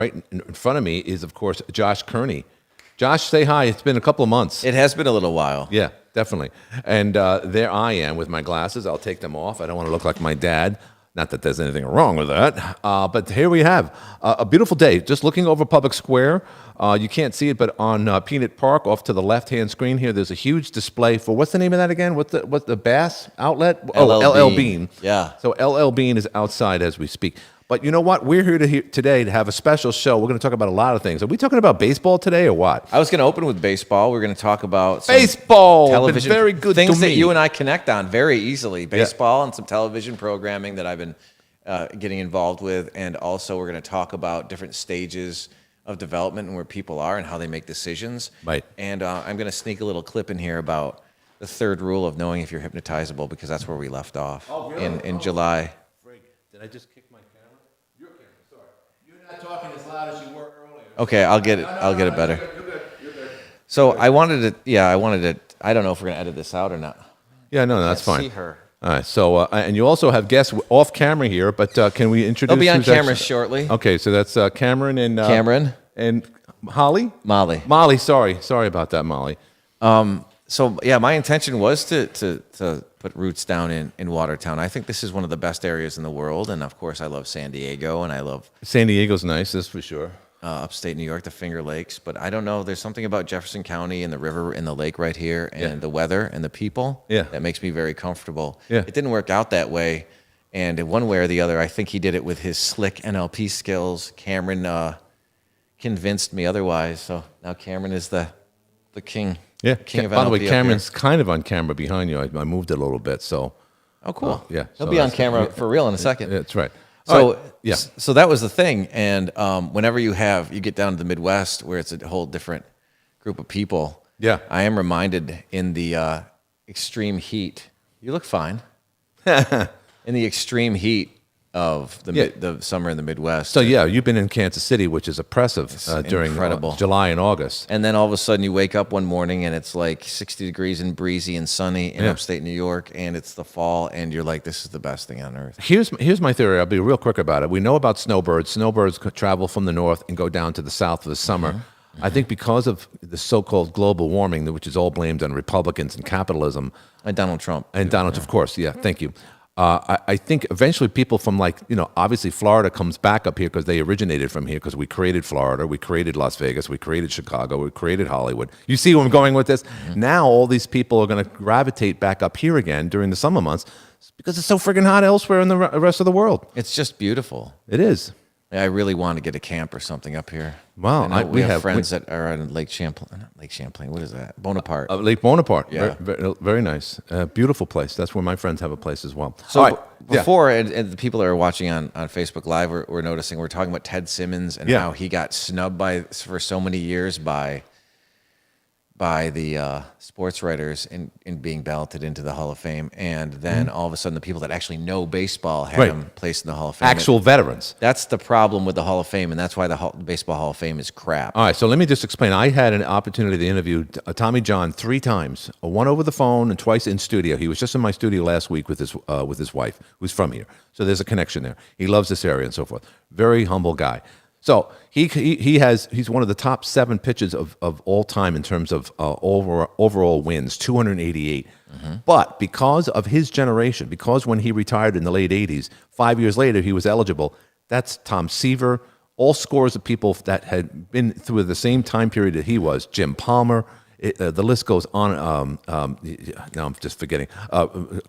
Right in front of me is, of course, Josh Kearney. Josh, say hi. It's been a couple of months. It has been a little while. Yeah, definitely. And there I am with my glasses. I'll take them off. I don't want to look like my dad. Not that there's anything wrong with that. But here we have a beautiful day. Just looking over Public Square. You can't see it, but on Peanut Park, off to the left-hand screen here, there's a huge display for, what's the name of that again? What's the Bass outlet? LL LL Bean. Yeah. So LL Bean is outside as we speak. But you know what? We're here today to have a special show. We're going to talk about a lot of things. Are we talking about baseball today or what? I was going to open with baseball. We're going to talk about some Baseball. television, Been very good things to that me. you and I connect on very easily. Baseball and some television programming that I've been getting involved with, and also we're going to talk about different stages of development and where people are and how they make decisions. Right. And I'm going to sneak a little clip in here about the third rule of knowing if you're hypnotizable, because that's where we left off in July. Did I just kick my camera? Your camera, sorry. You're not talking as loud as you were earlier. Okay, I'll get it. I'll get it better. You're good. So I wanted to. I don't know if we're going to edit this out or not. Yeah, no, that's Can't fine. See her. All right, so, and you also have guests off camera here, but can we introduce? They'll be on who's camera actually- shortly. Okay, so that's Cameron and Cameron. and Holly. Molly. Sorry about that, Molly. So yeah, my intention was to put roots down in Watertown. I think this is one of the best areas in the world, and of course I love San Diego, and I love San Diego's nice, that's for sure. upstate New York, the Finger Lakes. But I don't know, there's something about Jefferson County and the river and the lake right here, and the weather and the people that makes me very comfortable. Yeah. It didn't work out that way, and in one way or the other, I think he did it with his slick NLP skills. Cameron convinced me otherwise, so now Cameron is the king. Yeah. King of By the way, NLP up Cameron's here. kind of on camera behind you. I moved it a little bit, so. Oh, cool. Yeah, He'll so be on that's- camera for real in a second. That's right. So, All right, yeah. so that was the thing. And whenever you get down to the Midwest where it's a whole different group of people, Yeah. I am reminded in the extreme heat, you look fine, in the extreme heat of the summer in the Midwest. So yeah, you've been in Kansas City, which is oppressive during incredible. July and August. And then all of a sudden you wake up one morning and it's like 60 degrees and breezy and sunny in upstate New York, and it's the fall, and you're like, this is the best thing on earth. Here's my theory. I'll be real quick about it. We know about snowbirds. Snowbirds travel from the north and go down to the south for the summer. I think because of the so-called global warming, which is all blamed on Republicans and capitalism, And Donald Trump. and Donald, of course, thank you. I think eventually people from obviously Florida comes back up here because they originated from here, because we created Florida, we created Las Vegas, we created Chicago, we created Hollywood. You see where I'm going with this? Now all these people are going to gravitate back up here again during the summer months because it's so friggin' hot elsewhere in the rest of the world. It's just beautiful. It is. I really want to get a camp or something up here. Wow, I know we have friends that are on Lake Champlain. Not Lake Champlain. What is that? Bonaparte. Lake Bonaparte. Yeah. Very nice. Beautiful place. That's where my friends have a place as well. So All right. before, and the people that are watching on Facebook Live, we're noticing we're talking about Ted Simmons and how he got snubbed for so many years by the sports writers in being balloted into the Hall of Fame, and then all of a sudden the people that actually know baseball had him placed in the Hall of Fame. Actual veterans. That's the problem with the Hall of Fame, and that's why the Baseball Hall of Fame is crap. All right, so let me just explain. I had an opportunity to interview Tommy John 3 times, one over the phone and twice in studio. He was just in my studio last week with his wife, who's from here. So there's a connection there. He loves this area and so forth. Very humble guy. So he's one of the top 7 pitchers of all time in terms of overall wins, 288. But because of his generation, because when he retired in the late 80s, 5 years later he was eligible. That's Tom Seaver, all scores of people that had been through the same time period that he was. Jim Palmer. The list goes on. Now I'm just forgetting.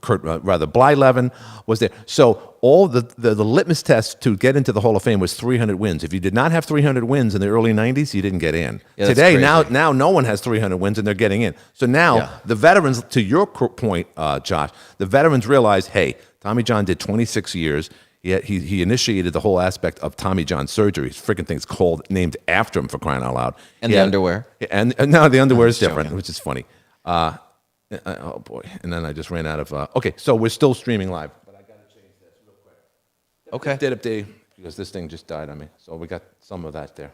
Blyleven was there. So all the litmus test to get into the Hall of Fame was 300 wins. If you did not have 300 wins in the early 90s, you didn't get in. Yeah, that's Today, crazy. now no one has 300 wins and they're getting in. So now the veterans, to your point, Josh, the veterans realize, hey, Tommy John did 26 years. He initiated the whole aspect of Tommy John surgery. His freaking thing's named after him, for crying out loud. And the underwear. And no, the underwear is different, joking. which is funny. Oh boy! And then I just ran out of. Okay, so we're still streaming live, but I got to change this real quick. Okay. Did update because this thing just died on me, so we got some of that there.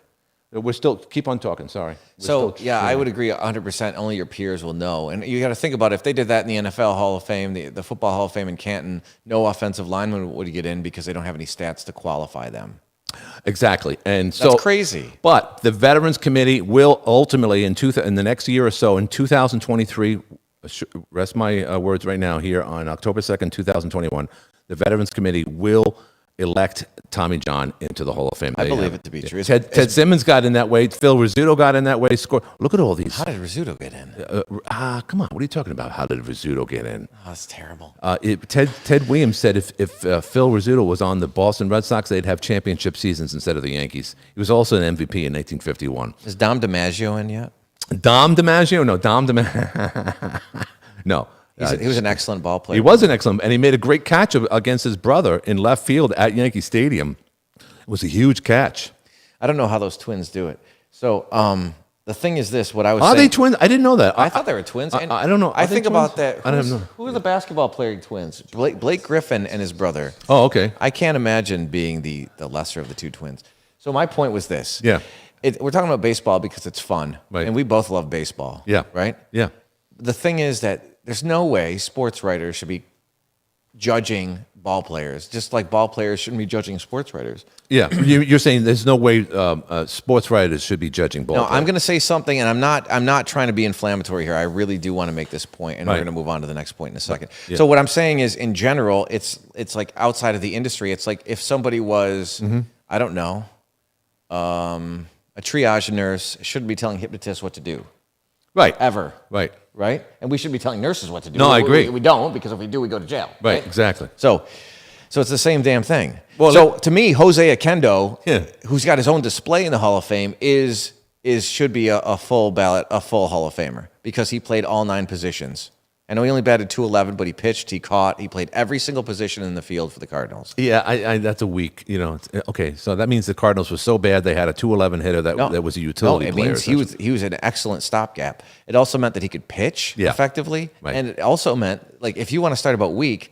We're still keep on talking. Sorry. We're So still yeah, I streaming. would agree 100%. Only your peers will know, and you got to think about it. If they did that in the NFL Hall of Fame, the Football Hall of Fame in Canton, no offensive lineman would get in because they don't have any stats to qualify them. Exactly. And so That's crazy. But the Veterans Committee will ultimately, in the next year or so, in 2023, rest my words right now here, on October 2nd, 2021, the Veterans Committee will elect Tommy John into the Hall of Fame. I believe it to be true. Ted Simmons got in that way. Phil Rizzuto got in that way. Look at all these. How did Rizzuto get in? Come on. What are you talking about? How did Rizzuto get in? Oh, that's terrible. Ted Williams said if Phil Rizzuto was on the Boston Red Sox, they'd have championship seasons instead of the Yankees. He was also an MVP in 1951. Is Dom DiMaggio in yet? Dom DiMaggio? No, Dom DiMaggio. No. He was an excellent ball player. He was an excellent, and he made a great catch against his brother in left field at Yankee Stadium. It was a huge catch. I don't know how those twins do it. So the thing is this: what I was Are saying, they twins? I didn't know that. I thought they were twins. And I don't know. I Are they think twins? about that. I don't know. Who are the basketball playing twins? Blake Griffin and his brother. Oh, okay. I can't imagine being the lesser of the two twins. So my point was this. Yeah. We're talking about baseball because it's fun. Right. And we both love baseball. Yeah. Right? Yeah. The thing is that there's no way sports writers should be judging ball players, just like ball players shouldn't be judging sports writers. Yeah. You're saying there's no way sports writers should be judging ball No, players. I'm going to say something, and I'm not trying to be inflammatory here. I really do want to make this point, and Right. we're going to move on to the next point in a second. Yeah. So what I'm saying is, in general, it's like outside of the industry. It's like if somebody was, I don't know, a triage nurse shouldn't be telling hypnotists what to do Right. ever, Right. right? And we should be telling nurses what to do. No, I agree. We don't, because if we do, we go to jail. Right. Exactly. So it's the same damn thing. Well, So to me, Jose Akendo, Yeah. who's got his own display in the Hall of Fame, should be a full ballot, a full Hall of Famer, because he played all 9 positions. I know he only batted .211, but he pitched, he caught, he played every single position in the field for the Cardinals. Yeah, I that's a weak, okay, so that means the Cardinals were so bad they had a 211 hitter that was a utility it player. means he was an excellent stopgap. It also meant that he could pitch Yeah. effectively, Right. and it also meant, like, if you want to start about weak,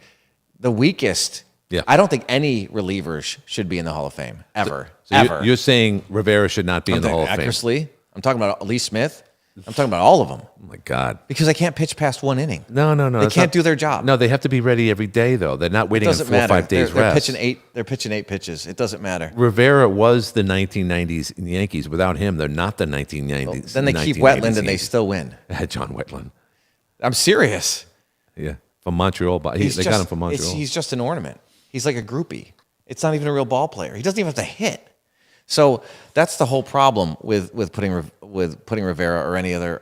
the weakest. Yeah. I don't think any relievers should be in the Hall of Fame ever. So ever. you're saying Rivera should not be in the Hall of Fame? Eckersley. I'm talking about Lee Smith. I'm talking about all of them, Oh my God. because they can't pitch past 1 inning. No. They that's can't not- do their job. No, they have to be ready every day, though. They're not waiting on Doesn't 4 or matter. 5 days They're rest. pitching 8. They're pitching 8 pitches. It doesn't matter. Rivera was the 1990s Yankees. Without him, they're not the 1990s. Then they keep 1990s Wetland and they Yankees. still win. They had John Wetland. I'm serious. Yeah, from Montreal. But they got him from Montreal. He's just an ornament. He's like a groupie. It's not even a real ball player. He doesn't even have to hit. So that's the whole problem with putting Rivera or any other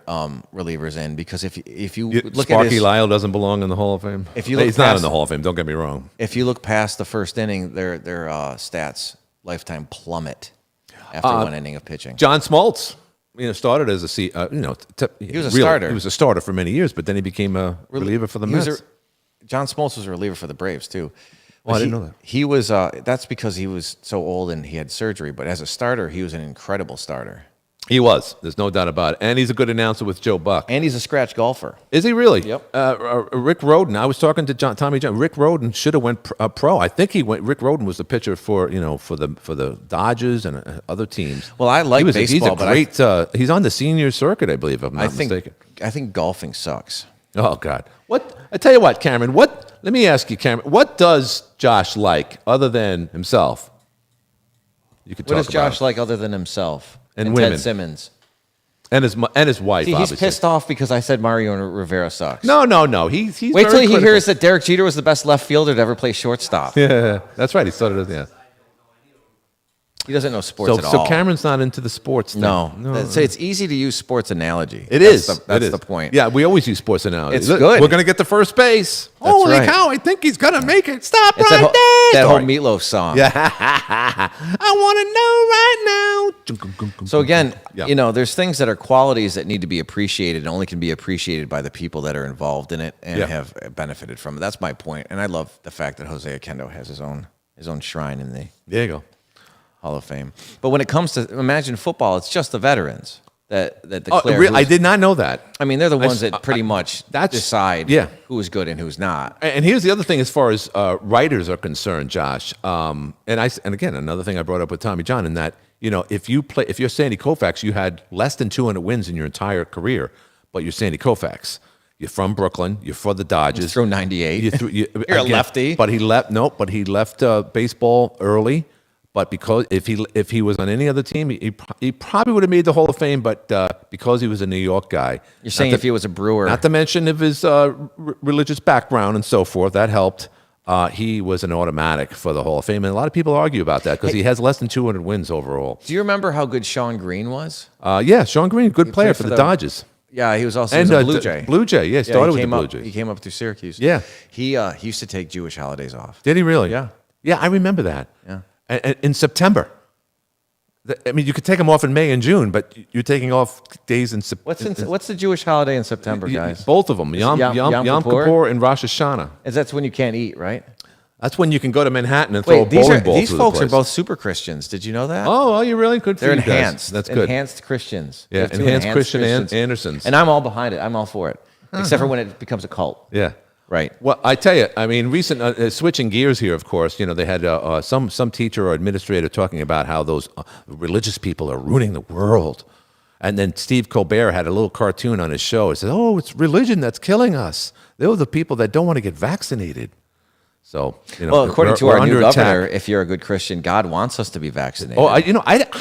relievers in, because if you look Sparky at his, Lyle doesn't belong in the Hall of Fame. If you look He's not past- in the Hall of Fame. Don't get me wrong. if you look past the first inning, their stats lifetime plummet after 1 inning of pitching. John Smoltz, started as he was a starter. He was a starter for many years, but then he became a reliever for the He was Mets. John Smoltz was a reliever for the Braves too. Oh, I But didn't know that. He was. That's because he was so old and he had surgery. But as a starter, he was an incredible starter. He was. There's no doubt about it. And he's a good announcer with Joe Buck. And he's a scratch golfer. Is he really? Yep. Rick Rhoden. I was talking to Tommy John. Rick Rhoden should have went pro. I think he went. Rick Rhoden was the pitcher for the Dodgers and other teams. Well, I like He's baseball, a but great. He's on the senior circuit, I believe. If I'm not mistaken. I think golfing sucks. Oh God! What I tell you what, Cameron. Let me ask you, Cameron. What does Josh like other than himself? You could What talk does Josh about like other than himself And women. Ted Simmons? and his wife. See, he's obviously. pissed off because I said Mario Rivera sucks. No. He's Wait very till he critical. hears that Derek Jeter was the best left fielder to ever play shortstop. Yeah, that's right. He started as He doesn't know sports at all. So Cameron's not into the sports thing. No. So it's easy to use sports analogy. It is. That's the point. Yeah, we always use sports analogies. It's good. We're going to get to first base. Holy right. cow, I think he's going to make it. Stop It's right there. that whole Sorry. Meatloaf song. Yeah. I want to know right now. So again, Yeah. there's things that are qualities that need to be appreciated and only can be appreciated by the people that are involved in it and Yeah. have benefited from it. That's my point. And I love the fact that Jose Akendo has his own shrine in the There you go. Hall of Fame. But when it comes to imagine football, it's just the veterans that Oh, declare. I did not know that. I mean, they're the ones that pretty much decide yeah. who's good and who's not. And here's the other thing, as far as writers are concerned, Josh. And again, another thing I brought up with Tommy John, in that if you're Sandy Koufax, you had less than 200 wins in your entire career, but you're Sandy Koufax. You're from Brooklyn. You're for the Dodgers. Throw 98. You're You're a lefty. But he left. No, but he left baseball early. But because if he was on any other team, he probably would have made the Hall of Fame. But because he was a New York guy, You're saying if he was a Brewer. not to mention of his religious background and so forth, that helped. He was an automatic for the Hall of Fame, and a lot of people argue about that because he has less than 200 wins overall. Do you remember how good Sean Green was? Yeah, Sean Green, good player played for for the the- Dodgers. Yeah, he was also And a Blue Jay. Blue Jay, yeah, Yeah, started he with came the Blue up. Jays. He came up through Syracuse. Yeah. he used to take Jewish holidays off. Did he really? Yeah. Yeah, I remember that. Yeah. And in September. I mean, you could take them off in May and June, but you're taking off days in September. What's the Jewish holiday in September, guys? Both of them, Yom Yom Kippur? Kippur and Rosh Hashanah. That's when you can't eat, right? That's when you can go to Manhattan and throw a Wait, bowling ball these through folks the are place. both super Christians. Did you know that? Oh, are you really? Good for They're you guys. enhanced. That's good. Enhanced Christians. Yeah, We have two enhanced Christian Christians. Andersons. And I'm all behind it. I'm all for it, except for when it becomes a cult. Yeah. Right. Well, I tell you, I mean, recent switching gears here. Of course, you know they had some teacher or administrator talking about how those religious people are ruining the world, and then Steve Colbert had a little cartoon on his show. He said, "Oh, it's religion that's killing us. They're the people that don't want to get vaccinated." So, you know, Well, according to we're our new under governor, attack. if you're a good Christian, God wants us to be vaccinated. Oh, I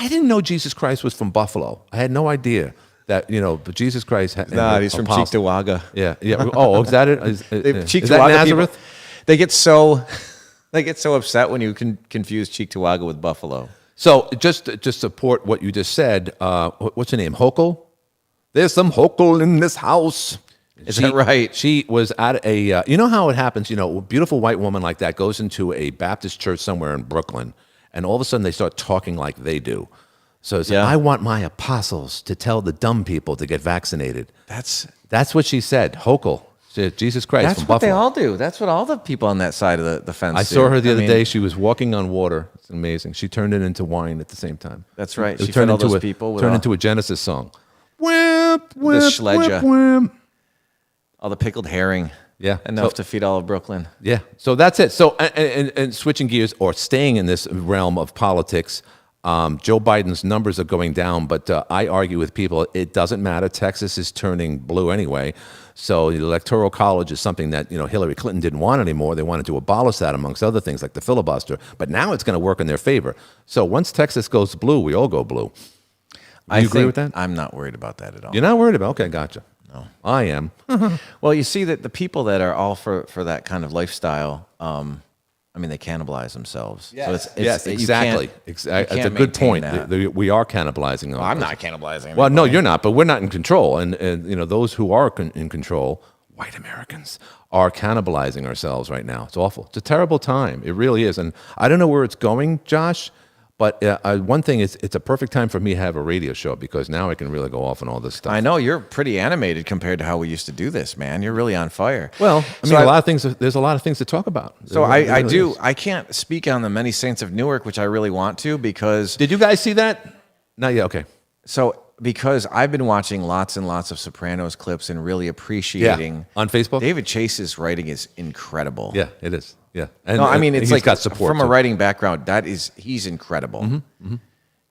didn't know Jesus Christ was from Buffalo. I had no idea that but Jesus Christ. nah, he's from Cheektowaga. Yeah, yeah. Oh, is that it? Is that Cheektowaga Nazareth? people, they get so upset when you can confuse Cheektowaga with Buffalo. So just to support what you just said, what's her name? Hochul? There's some Hochul in this house. Is that right? She was at a, you know how it happens, a beautiful white woman like that goes into a Baptist church somewhere in Brooklyn, and all of a sudden they start talking like they do. So it's Yeah. I want my apostles to tell the dumb people to get vaccinated. That's what she said. Hochul. She said, Jesus Christ That's from what they Buffalo. all do. That's what all the people on that side of the fence I do. saw her the other mean, day. She was walking on water. It's amazing. She turned it into wine at the same time. That's right. It She turned fed all into those a, people with turned all- into a Genesis song. Whip, whip, Schledja. whip, whip. All the pickled herring. Yeah. Enough So- to feed all of Brooklyn. Yeah. So that's it. So and switching gears or staying in this realm of politics, Joe Biden's numbers are going down, but I argue with people it doesn't matter. Texas is turning blue anyway. So the Electoral College is something that Hillary Clinton didn't want anymore. They wanted to abolish that amongst other things like the filibuster. But now it's going to work in their favor. So once Texas goes blue, we all go blue. You agree with that? I'm not worried about that at all. You're not worried about? Okay, gotcha. No, I am. Well, you see that the people that are all for that kind of lifestyle, I mean, they cannibalize themselves. So Yes, you exactly. can't- you That's a can't good point. maintain We are cannibalizing them. Well, I'm not cannibalizing. Well, no, anybody. you're not, but we're not in control. And those who are in control, white Americans, are cannibalizing ourselves right now. It's awful. It's a terrible time. It really is. And I don't know where it's going, Josh, but one thing is it's a perfect time for me to have a radio show because now I can really go off on all this stuff. I know you're pretty animated compared to how we used to do this, man. You're really on fire. Well, I mean, So a lot of things. There's a lot of things to talk about. So There I really do. is. I can't speak on the many saints of Newark, which I really want to, because Did you guys see that? Not yet. Okay. because I've been watching lots and lots of Sopranos clips and really appreciating On Facebook. David Chase's writing is incredible. Yeah, it is. Yeah. And, No, I mean it's he's like got support from a too. writing background. He's incredible.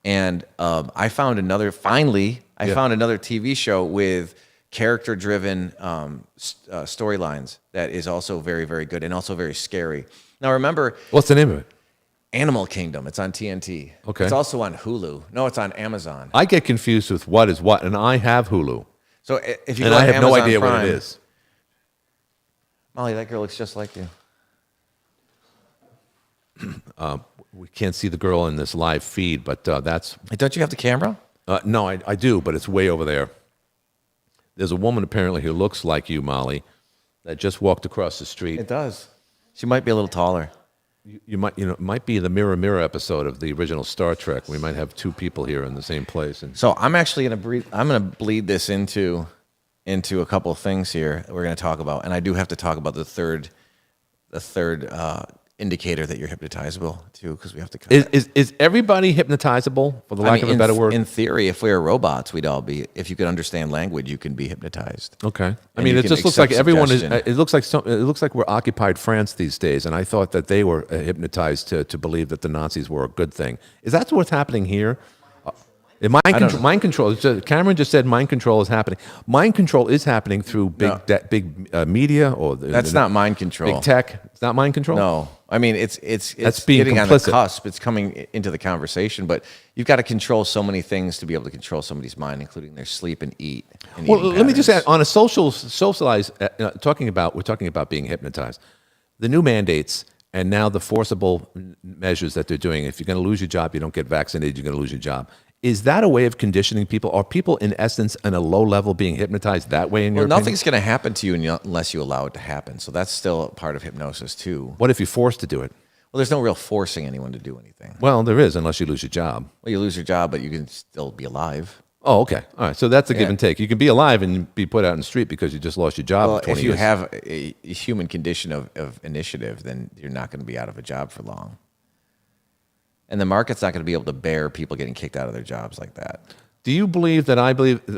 And I found another. Finally, I found another TV show with character-driven storylines that is also very, very good and also very scary. Now, remember What's the name of it? Animal Kingdom? It's on TNT. Okay. It's also on Hulu. No, it's on Amazon. I get confused with what is what, and I have Hulu, So if you and go I to have no Amazon idea Prime, what it is. Molly, that girl looks just like you. We can't see the girl in this live feed, but that's Hey, don't you have the camera? no, I do, but it's way over there. There's a woman apparently who looks like you, Molly, that just walked across the street. It does. She might be a little taller. You might, it might be the Mirror Mirror episode of the original Star Trek. We might have two people here in the same place. And So I'm actually gonna bleed this into a couple of things here that we're gonna talk about, and I do have to talk about the third indicator that you're hypnotizable too, because we have to. is everybody hypnotizable, for the lack of a better word? In theory, if we were robots, we'd all be. If you could understand language, you can be hypnotized. Okay. I And mean, you it can just looks accept like everyone is. suggestion. It looks like it looks like we're occupied France these days, and I thought that they were hypnotized to believe that the Nazis were a good thing. Is that what's happening here? Mind control. Cameron just said mind control is happening. Mind control is happening through big media or That's not mind control. big tech. It's not mind control. No, I mean, it's being getting on the complicit. cusp. It's coming into the conversation, but you've got to control so many things to be able to control somebody's mind, including their sleep and eat. And Well, eating let me just add, patterns. on a socialized, we're talking about being hypnotized. The new mandates and now the forcible measures that they're doing, if you're going to lose your job, you don't get vaccinated, you're going to lose your job. Is that a way of conditioning people? Are people, in essence, on a low level being hypnotized that way, in your Well, opinion? nothing's going to happen to you unless you allow it to happen. So that's still a part of hypnosis too. What if you're forced to do it? Well, there's no real forcing anyone to do anything. Well, there is, unless you lose your job. Well, you lose your job, but you can still be alive. Oh, okay. All right. So that's a give Yeah. and take. You can be alive and be put out in the street because you just lost your job Well, for 20 if you years. have a human condition of initiative, then you're not going to be out of a job for long. And the market's not going to be able to bear people getting kicked out of their jobs like that. Do you believe that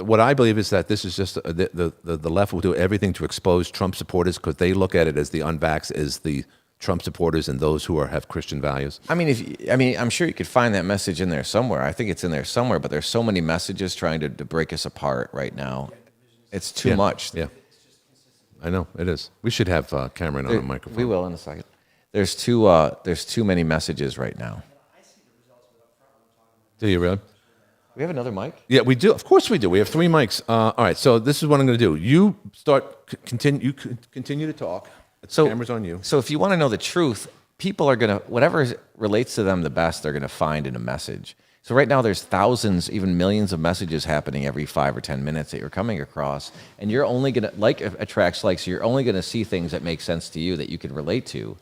what I believe is that this is just the left will do everything to expose Trump supporters because they look at it as the unvaxxed as the Trump supporters and those who have Christian values? I mean, I'm sure you could find that message in there somewhere. I think it's in there somewhere, but there's so many messages trying to break us apart right now. It's too Yeah. much. Yeah. I know, it is. We should have Cameron on a microphone. We will in a second. There's too many messages right now. Do you really? We have another mic? Yeah, we do. Of course we do. We have 3 mics. All right, so this is what I'm going to do. You continue to talk. The camera's on you. So if you want to know the truth, people are going to, whatever relates to them the best, they're going to find in a message. So right now there's thousands, even millions of messages happening every 5 or 10 minutes that you're coming across. And you're only going to, like attracts like, so you're only going to see things that make sense to you that you can relate to,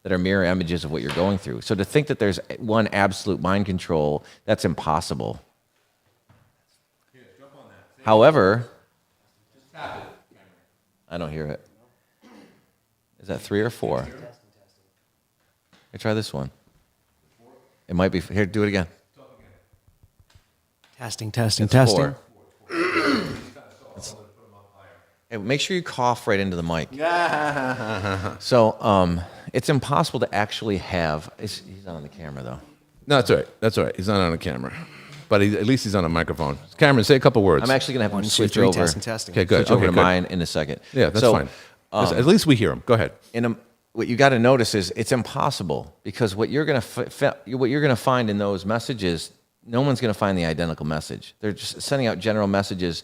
that are mirror images of what you're going through. So to think that there's one absolute mind control, that's impossible. However, I don't hear it. Is that 3 or 4? Hey, try this one. It might be. Here, do it again. Testing, testing, It's testing. 4. Hey, make sure you cough right into the mic. So it's impossible to actually have. He's not on the camera though. No, that's all right. That's all right. He's not on a camera. But at least he's on a microphone. Cameron, say a couple words. I'm actually gonna have him 1, 2, switch 3, over. testing, testing. Okay, good. Switch over Okay, to good. mine in a second. Yeah, that's So, fine. At least we hear him. Go ahead. What you got to notice is it's impossible because what you're going to find in those messages, no one's going to find the identical message. They're just sending out general messages,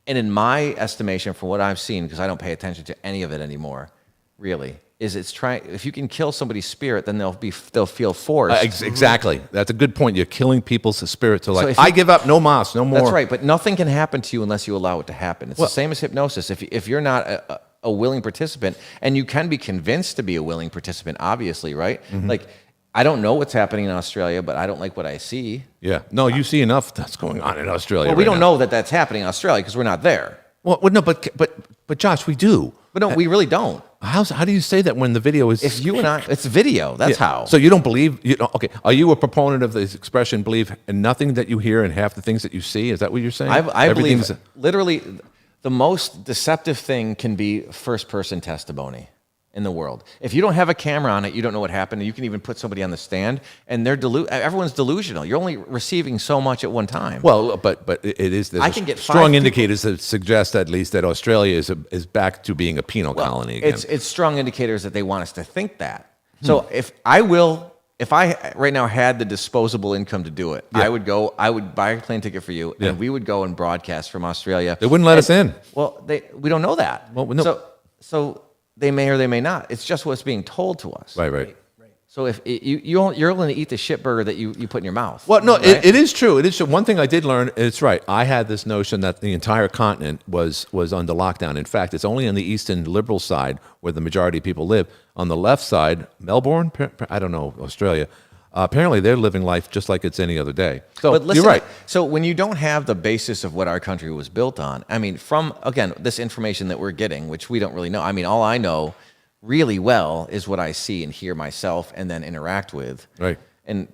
and in my estimation, from what I've seen, because I don't pay attention to any of it anymore, really, is it's trying. If you can kill somebody's spirit, then they'll feel forced. Exactly. That's a good point. You're killing people's spirit. So, like, if you- I give up. No mas. No more. That's right, but nothing can happen to you unless you allow it to happen. It's the same as hypnosis. If you're not a willing participant, and you can be convinced to be a willing participant, obviously, right? Mm-hmm. Like, I don't know what's happening in Australia, but I don't like what I see. Yeah. No, you see enough that's going on in Australia. Well, we right don't now. know that that's happening in Australia because we're not there. Well, no, but Josh, we do. But no, we really don't. How do you say that when the video is? If you and I, it's video. That's Yeah. how. So you don't believe? Okay. Are you a proponent of this expression? Believe in nothing that you hear and half the things that you see. Is that what you're saying? I believe Everything's- literally the most deceptive thing can be first-person testimony in the world. If you don't have a camera on it, you don't know what happened. And you can even put somebody on the stand, and everyone's delusional. You're only receiving so much at one time. Well, but it is. There's I can get 5 strong people- indicators that suggest at least that Australia is back to being a penal colony again. It's strong indicators that they want us to think that. So if I right now had the disposable income to do it, Yeah. I would buy a plane ticket for you, Yeah. and we would go and broadcast from Australia. They wouldn't let us in. Well, we don't know that. Well, no. So they may or they may not. It's just what's being told to us. Right. So if you're going to eat the shit burger that you put in your mouth. Well, no, right? it is true. It is true. One thing I did learn, it's right. I had this notion that the entire continent was under lockdown. In fact, it's only on the eastern liberal side where the majority of people live. On the left side, Melbourne, I don't know, Australia, apparently they're living life just like it's any other day. So But listen, you're right. So when you don't have the basis of what our country was built on, I mean, from, again, this information that we're getting, which we don't really know. I mean, all I know really well is what I see and hear myself and then interact with. Right. And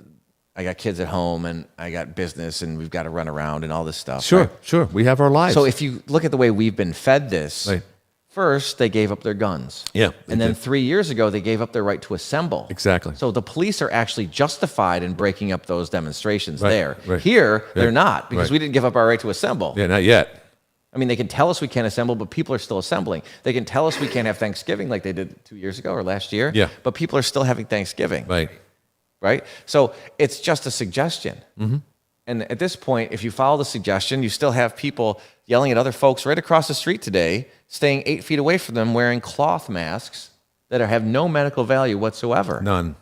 I got kids at home and I got business and we've got to run around and all this stuff. Sure, right? sure. We have our lives. So if you look at the way we've been fed this, Right. first they gave up their guns. Yeah, they And then did. 3 years ago they gave up their right to assemble. Exactly. So the police are actually justified in breaking up those demonstrations Right, there. right. Here, they're Right, not because right. we didn't give up our right to assemble. yeah, not yet. I mean, they can tell us we can't assemble, but people are still assembling. They can tell us we can't have Thanksgiving like they did 2 years ago or last year. Yeah. But people are still having Thanksgiving. Right. Right? So it's just a suggestion. And at this point, if you follow the suggestion, you still have people yelling at other folks right across the street today, staying 8 feet away from them, wearing cloth masks that have no medical value whatsoever. None.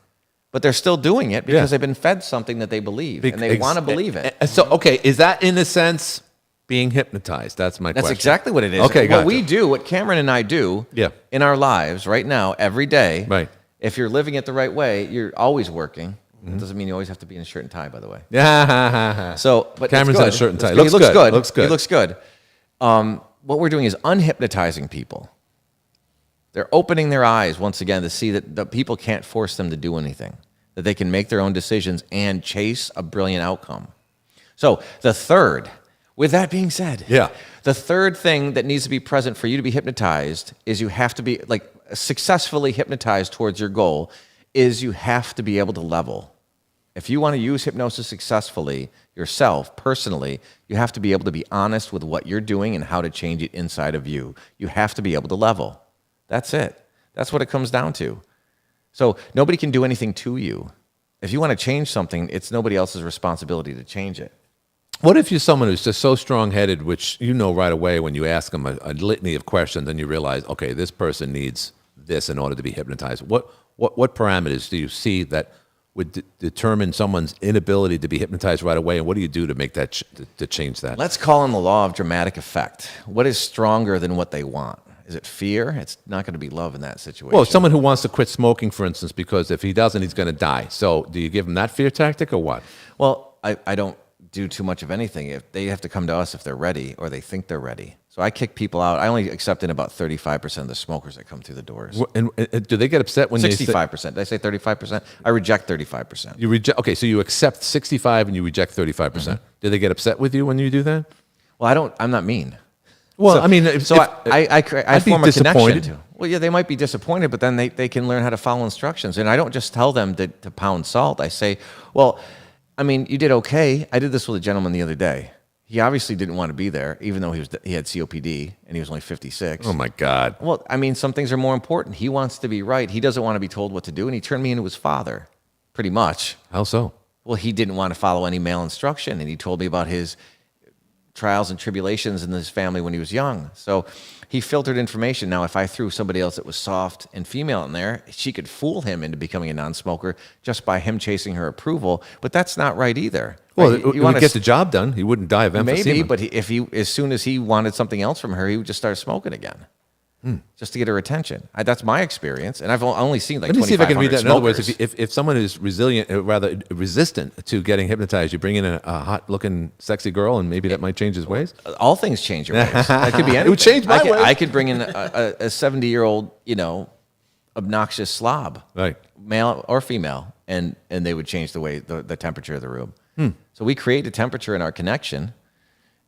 But they're still doing it because Yeah. they've been fed something that they believe, and they want to believe it. So, okay, is that in a sense being hypnotized? That's my That's question. exactly what it is. Okay, What gotcha. we do, what Cameron and I do Yeah. in our lives right now, every day, Right. if you're living it the right way, you're always working. It doesn't mean you always have to be in a shirt and tie, by the way. Yeah. So, but Cameron's it's in a good. shirt and tie. He Looks looks good. good. Looks good. He looks good. What we're doing is unhypnotizing people. They're opening their eyes once again to see that the people can't force them to do anything, that they can make their own decisions and chase a brilliant outcome. So the third, with that being said, Yeah. the third thing that needs to be present for you to be hypnotized is you have to be like successfully hypnotized towards your goal is you have to be able to level. If you want to use hypnosis successfully yourself, personally, you have to be able to be honest with what you're doing and how to change it inside of you. You have to be able to level. That's it. That's what it comes down to. So nobody can do anything to you. If you want to change something, it's nobody else's responsibility to change it. What if you're someone who's just so strong-headed, which you know right away when you ask them a litany of questions, and you realize, okay, this person needs this in order to be hypnotized. What parameters do you see that would determine someone's inability to be hypnotized right away, and what do you do to make that to change that? Let's call on the law of dramatic effect. What is stronger than what they want? Is it fear? It's not going to be love in that situation. Well, someone who wants to quit smoking, for instance, because if he doesn't, he's going to die. So do you give him that fear tactic or what? Well, I don't do too much of anything. If they have to come to us if they're ready or they think they're ready. So I kick people out. I only accept in about 35% of the smokers that come through the doors. And do they get upset when 65%. Did I say 35%? I reject 35%. you reject? Okay, so you accept 65 and you reject 35%. Mm-hmm. Do they get upset with you when you do that? Well, I'm not mean. Well, So- I mean, I I'd be form a connection. disappointed. Well, yeah, they might be disappointed, but then they can learn how to follow instructions. And I don't just tell them to pound salt. I say, well, I mean, you did okay. I did this with a gentleman the other day. He obviously didn't want to be there, even though he had COPD and he was only 56. Oh my God! Well, I mean, some things are more important. He wants to be right. He doesn't want to be told what to do, and he turned me into his father, pretty much. How so? Well, he didn't want to follow any male instruction, and he told me about his trials and tribulations in his family when he was young. So he filtered information. Now, if I threw somebody else that was soft and female in there, she could fool him into becoming a non-smoker just by him chasing her approval. But that's not right either. Well, Right? it would get the job done. He wouldn't die of emphysema. Maybe, but as soon as he wanted something else from her, he would just start smoking again. Just to get her attention. That's my experience, and I've only seen like. Let me see if I can read that. In other words, smokers. if someone is resilient, rather resistant to getting hypnotized, you bring in a hot-looking, sexy girl, and maybe that might change his ways. All things change your ways. That could be anything. It would change my ways. I could bring in a 70-year-old, obnoxious slob, Right. male or female, and they would change the way the temperature of the room. So we create a temperature in our connection,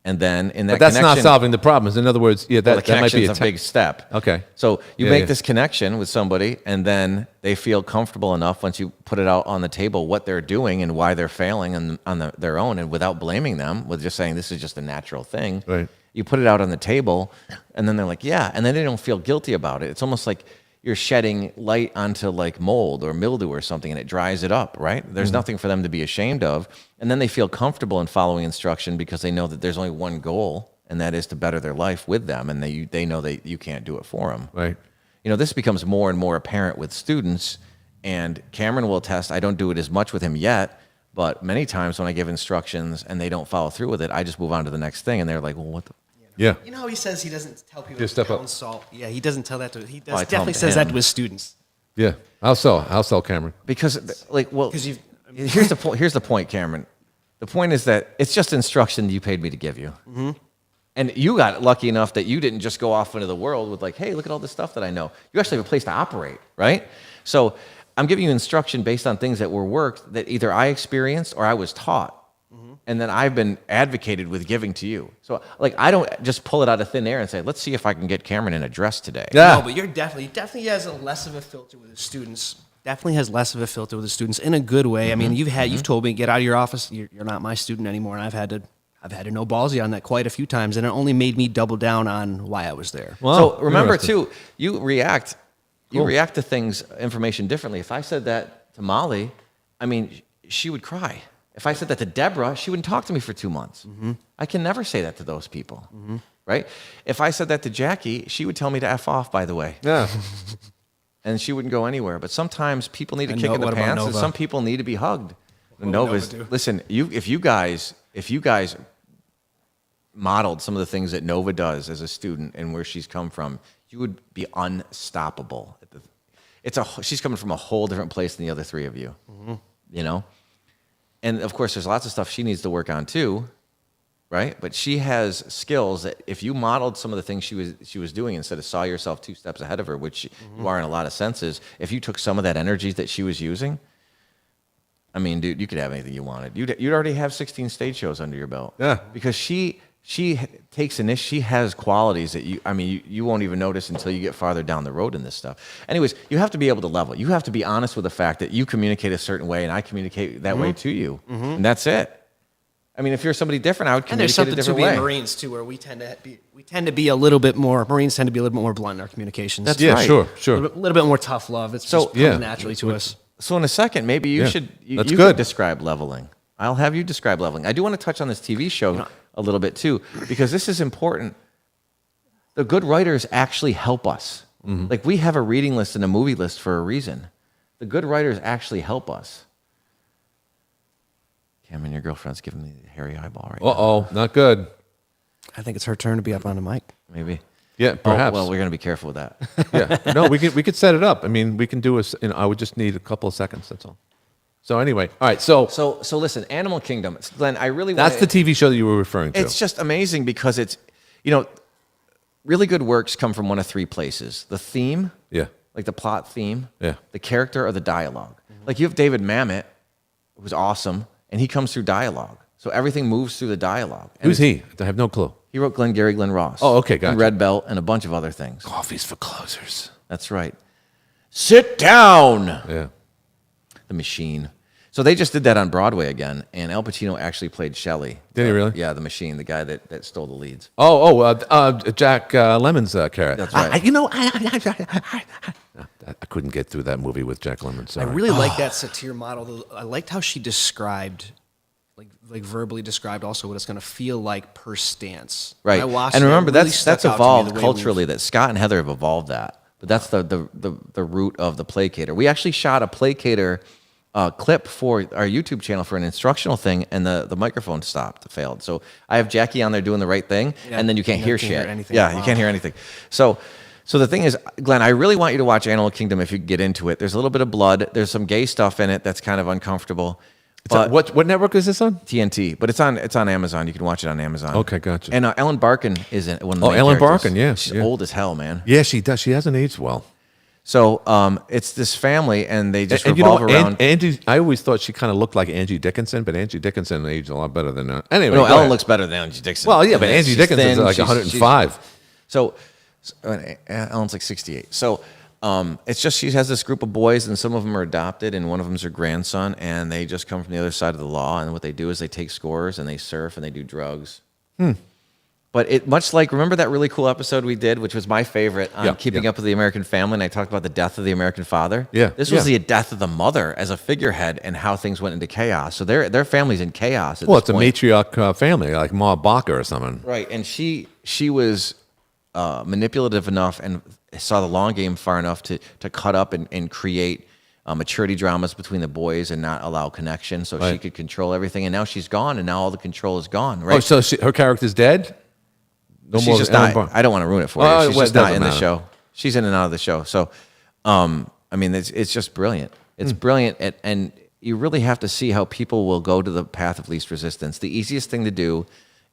and then in that But that's not connection, solving the problems. In other words, yeah, well, that the might be connection's a big step. Okay. So you Yeah, make yeah. this connection with somebody, and then they feel comfortable enough once you put it out on the table what they're doing and why they're failing on their own, and without blaming them, with just saying this is just a natural thing. Right. You put it out on the table, and then they're like, yeah, and then they don't feel guilty about it. It's almost like you're shedding light onto like mold or mildew or something, and it dries it up, right? There's nothing for them to be ashamed of, and then they feel comfortable in following instruction because they know that there's only one goal, and that is to better their life with them, and they know that you can't do it for them. Right. This becomes more and more apparent with students, and Cameron will attest, I don't do it as much with him yet, but many times when I give instructions and they don't follow through with it, I just move on to the next thing, and they're like, well, what the... Yeah. You know how he says he doesn't tell people Just to step up. pound salt? Yeah, he doesn't tell that to. He does, I tell him definitely to says him. that to his students. Yeah. I'll sell Cameron. Because, you've- here's the point. Here's the point, Cameron. The point is that it's just instruction you paid me to give you. Mm-hmm. And you got lucky enough that you didn't just go off into the world with like, hey, look at all this stuff that I know. You actually have a place to operate, right? So I'm giving you instruction based on things that were worked that either I experienced or I was taught. And then I've been advocated with giving to you. So like, I don't just pull it out of thin air and say, let's see if I can get Cameron in a dress today. Yeah. No, but he definitely has a less of a filter with his students. Definitely has less of a filter with his students in a good way. I mean, you've told me, get out of your office. You're not my student anymore, and I've had to I've had to know ballsy on that quite a few times, and it only made me double down on why I was there. Wow, So remember interesting. too, you react to things, information differently. If I said that to Molly, I mean, she would cry. If I said that to Deborah, she wouldn't talk to me for 2 months. I can never say that to those people, right? If I said that to Jackie, she would tell me to F off, by the way, Yeah. and she wouldn't go anywhere. But sometimes people need a And kick in the what about pants, and Nova? some people need to be hugged. would Nova's, Nova do? listen, if you guys modeled some of the things that Nova does as a student and where she's come from, you would be unstoppable. She's coming from a whole different place than the other three of you, you know? And of course, there's lots of stuff she needs to work on too, right? But she has skills that if you modeled some of the things she was doing instead of saw yourself 2 steps ahead of her, which you are in a lot of senses, if you took some of that energy that she was using, I mean, dude, you could have anything you wanted. You'd already have 16 stage shows under your belt. Yeah. Because she takes she has qualities that you won't even notice until you get farther down the road in this stuff. Anyways, you have to be able to level. You have to be honest with the fact that you communicate a certain way and I communicate that way to you. And that's it. I mean, if you're somebody different, I would And there's communicate a something to different being way. Marines too, where we tend to be a little bit more. Marines tend to be a little bit more blunt in our communications. That's Yeah, right. sure. a little bit more tough love. It's So- just comes Yeah. naturally to us. So in a second, maybe you Yeah, should you that's could good. describe leveling. I'll have you describe leveling. I do want to touch on this TV show a little bit too, because this is important. The good writers actually help us. Like we have a reading list and a movie list for a reason. The good writers actually help us. Cameron, your girlfriend's giving me the hairy eyeball right now. Uh-oh, not good. I think it's her turn to be up on the mic. Maybe. Yeah, perhaps. Oh, well, we're going to be careful with that. Yeah. No, we could set it up. I mean, we can do I would just need a couple of seconds, that's all. So anyway, all right, so So listen, Animal Kingdom. Glenn, I really want that's the TV show that you were referring to. It's just amazing because it's, really good works come from one of 3 places. The theme, Yeah. like the plot theme, Yeah. the character, or the dialogue. Like you have David Mamet, who's awesome, and he comes through dialogue. So everything moves through the dialogue. And Who's he? I have no clue. He wrote Glengarry Glen Ross. Oh, okay, gotcha. And Red Belt and a bunch of other things. Coffee's for closers. That's right. Sit down! Yeah. The Machine. So they just did that on Broadway again, and Al Pacino actually played Shelley. Did he really? Yeah, The Machine, the guy that stole the leads. Jack Lemon's character. That's right. I couldn't get through that movie with Jack Lemmon. I Sorry. really like that satire model. though. I liked how she described, like verbally described, also what it's going to feel like per stance. Right. When I watched And it, it remember, really that's stuck out to me, evolved the way culturally, we've- that Scott and Heather have evolved that. But that's the root of the placater. We actually shot a placater clip for our YouTube channel for an instructional thing, and the microphone stopped, it failed. So I have Jackie on there doing the right thing, Yeah, and then you can't you hear can't hear shit. anything. Yeah, Wow. you can't hear anything. So the thing is, Glenn, I really want you to watch Animal Kingdom if you can get into it. There's a little bit of blood. There's some gay stuff in it that's kind of uncomfortable. But What network is this on? TNT, but it's on Amazon. You can watch it on Amazon. Okay, gotcha. And Ellen Barkin is in one of the Oh, main Ellen characters. Barkin, yeah, She's yeah. old as hell, man. Yeah, she does. She hasn't aged well. So it's this family, and they just And you know, revolve around. Angie. I always thought she kind of looked like Angie Dickinson, but Angie Dickinson aged a lot better than her. Anyway, no, go Ellen ahead. looks better than Angie Dixon. Well, yeah, I but mean, Angie she's Dickinson's thin, like she's- 105. So Ellen's like 68. So it's just she has this group of boys, and some of them are adopted, and one of them's her grandson, and they just come from the other side of the law. And what they do is they take scores and they surf and they do drugs. But it much like, remember that really cool episode we did, which was my favorite on Yeah, Keeping yeah. Up with the American Family, and I talked about the death of the American father. Yeah, This was yeah. the death of the mother as a figurehead and how things went into chaos. So their family's in chaos. At Well, this it's a point. matriarch family, like Ma Baca or something. Right, and she was manipulative enough and saw the long game far enough to cut up and create maturity dramas between the boys and not allow connection, so she Right. could control everything. And now she's gone, and now all the control is gone. Right? Oh, so her character's dead? No she's just Ellen not. Bar- I don't want to ruin it for you. Oh, She's well, just it not doesn't in the matter. show. She's in and out of the show. So, I mean, it's just brilliant. It's brilliant, and you really have to see how people will go to the path of least resistance. The easiest thing to do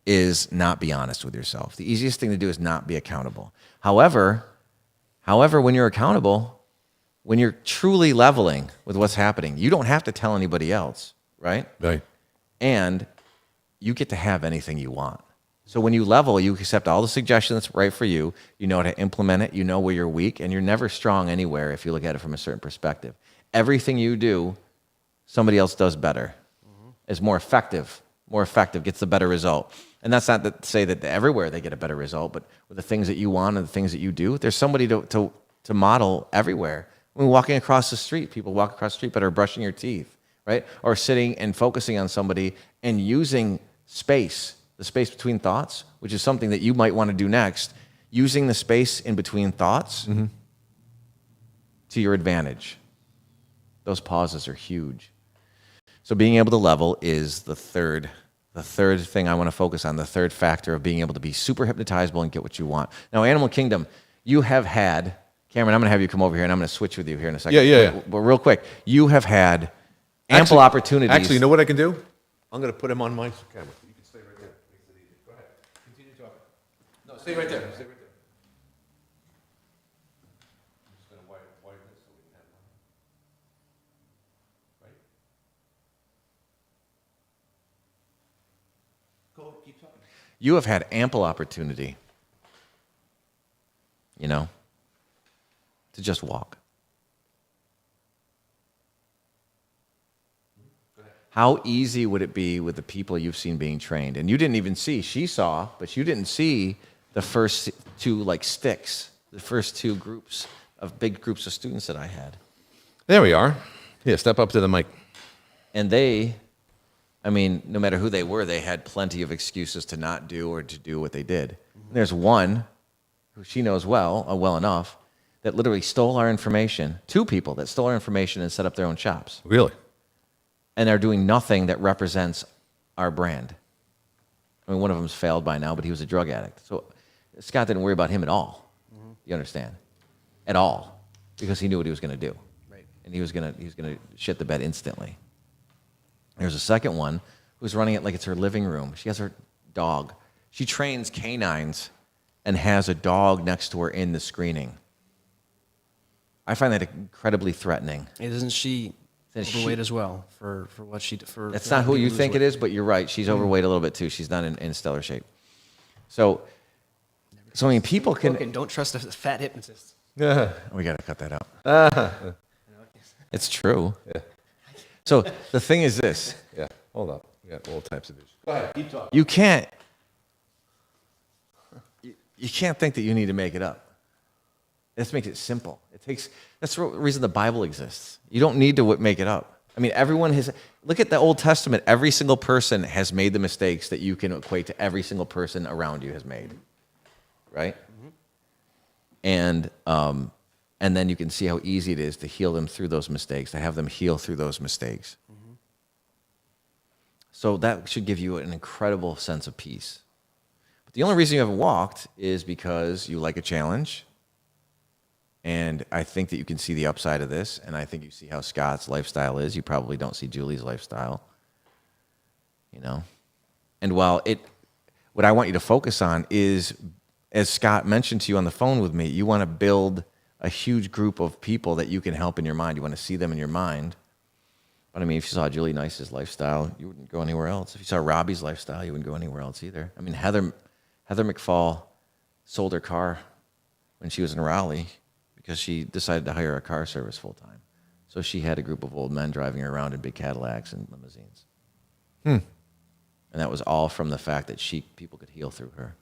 is not be honest with yourself. The easiest thing to do is not be accountable. However, when you're accountable, when you're truly leveling with what's happening, you don't have to tell anybody else, right? Right. And you get to have anything you want. So when you level, you accept all the suggestions that's right for you. You know how to implement it. You know where you're weak, and you're never strong anywhere if you look at it from a certain perspective. Everything you do, somebody else does better. Is more effective more effective, gets the better result. And that's not to say that everywhere they get a better result, but with the things that you want and the things that you do, there's somebody to model everywhere. When walking across the street, people walk across the street but are brushing your teeth, right? Or sitting and focusing on somebody and using space, the space between thoughts, which is something that you might want to do next, using the space in between thoughts to your advantage. Those pauses are huge. So being able to level is the third thing I want to focus on, the third factor of being able to be super hypnotizable and get what you want. Now, Animal Kingdom, you have had, Cameron, I'm going to have you come over here, and I'm going to switch with you here in a second. Yeah. But real quick, you have had ample opportunities. Actually, you know what I can do? I'm going to put him on my camera. You can stay right there. Makes it easy. Go ahead. Continue talking. No, stay right there. Stay right there. I'm just going to widen this so we can have one. Right? Go, keep talking. You have had ample opportunity, to just walk. How easy would it be with the people you've seen being trained? And you didn't even see, she saw, but you didn't see the first two sticks, the first two big groups of students that I had. There we are. Yeah, step up to the mic. And no matter who they were, they had plenty of excuses to not do or to do what they did. And there's one who she knows well enough, that literally stole our information. Two people that stole our information and set up their own shops. Really? And are doing nothing that represents our brand. One of them's failed by now, but he was a drug addict. So Scott didn't worry about him at all. You understand? At all. Because he knew what he was going to do. Right. And he was going to shit the bed instantly. There's a second one who's running it like it's her living room. She has her dog. She trains canines and has a dog next to her in the screening. I find that incredibly threatening. And isn't she overweight as well for what she for? That's not who you think it is, but you're right. She's overweight a little bit too. She's not in stellar shape. So people can. Don't trust a fat hypnotist. Yeah. We got to cut that out. It's true. Yeah. So the thing is this. Yeah. Hold up. We got all types of issues. Go ahead. Keep talking. You can't think that you need to make it up. This makes it simple. That's the reason the Bible exists. You don't need to make it up. Everyone has, look at the Old Testament. Every single person has made the mistakes that you can equate to every single person around you has made. Right? Mm-hmm. And then you can see how easy it is to heal them through those mistakes, to have them heal through those mistakes. Mm-hmm. So that should give you an incredible sense of peace. But the only reason you haven't walked is because you like a challenge. And I think that you can see the upside of this, and I think you see how Scott's lifestyle is. You probably don't see Julie's lifestyle, And what I want you to focus on is, as Scott mentioned to you on the phone with me, you want to build a huge group of people that you can help in your mind. You want to see them in your mind. But if you saw Julie Nice's lifestyle, you wouldn't go anywhere else. If you saw Robbie's lifestyle, you wouldn't go anywhere else either. Heather McFall sold her car when she was in Raleigh, because she decided to hire a car service full time. So she had a group of old men driving her around in big Cadillacs and limousines. And that was all from the fact that people could heal through her.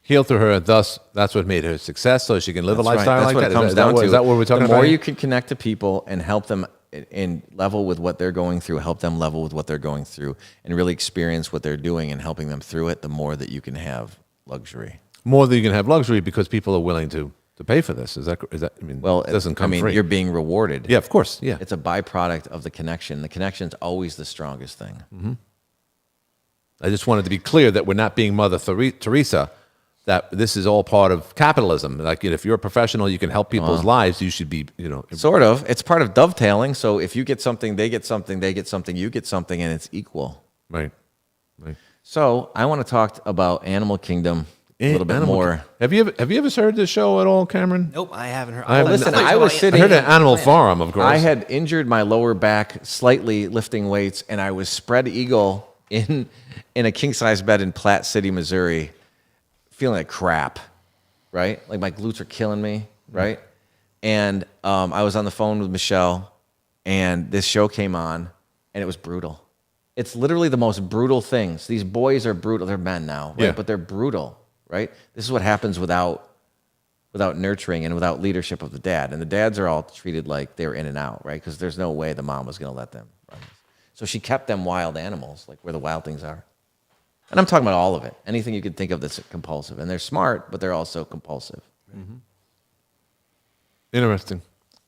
Heal through her, and thus that's what made her a success, so she can live a lifestyle That's like what that. it comes down to. Is that what we're talking about? The more you can connect to people and help them and level with what they're going through, help them level with what they're going through, and really experience what they're doing and helping them through it, the more that you can have luxury. More than you can have luxury because people are willing to pay for this. Is that? Well, it doesn't come free. You're being rewarded. Yeah, of course. Yeah, It's a byproduct of the connection. The connection's always the strongest thing. Mm-hmm. I just wanted to be clear that we're not being Mother Teresa, that this is all part of capitalism. Like, if you're a professional, you can help people's lives, you should be, Sort of. It's part of dovetailing. So if you get something, they get something, they get something, you get something, and it's equal. Right. So I want to talk about Animal Kingdom a little bit more. Have you ever heard this show at all, Cameron? Nope, I haven't heard. Listen, I was I sitting. heard it at Animal Farm, of course. I had injured my lower back slightly lifting weights, and I was spread eagle in a king-size bed in Platte City, Missouri, feeling like crap, right? Like my glutes are killing me, right? And I was on the phone with Michelle, and this show came on, and it was brutal. It's literally the most brutal things. These boys are brutal. They're men now, right? Yeah. But they're brutal, right? This is what happens without nurturing and without leadership of the dad. And the dads are all treated like they're in and out, right? Because there's no way the mom was going to let them run this. So she kept them wild animals, like where the wild things are. And I'm talking about all of it. Anything you could think of that's compulsive. And they're smart, but they're also compulsive. Interesting.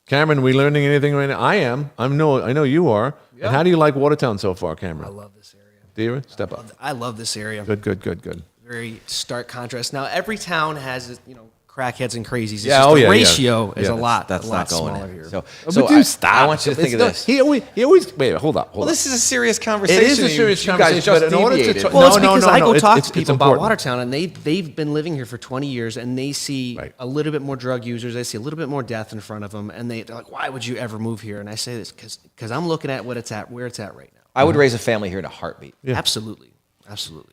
Cameron, we learning anything right now? I am. I know you are. Yeah. And how do you like Watertown so far, I Cameron? love this area. Do you? Step up. I love this area. Good. Very stark contrast. Now, every town has, crackheads and crazies. It's Yeah, just oh, the yeah, yeah. ratio is Yeah. a lot That's not going smaller in. here. So But dude, stop. I want you to think of It's this. not- He always wait. Hold up. Well, this is a serious conversation. It is a serious You guys conversation, just but in order to deviated. talk- Well, it's No, because no, I no, go it's- talk it's- to people it's about important. Watertown, and they've been living here for 20 years, and they see Right. a little bit more drug users. They see a little bit more death in front of them, and they're like, "Why would you ever move here?" And I say this because I'm looking at where it's at right now. I would raise a family here in a heartbeat. Absolutely.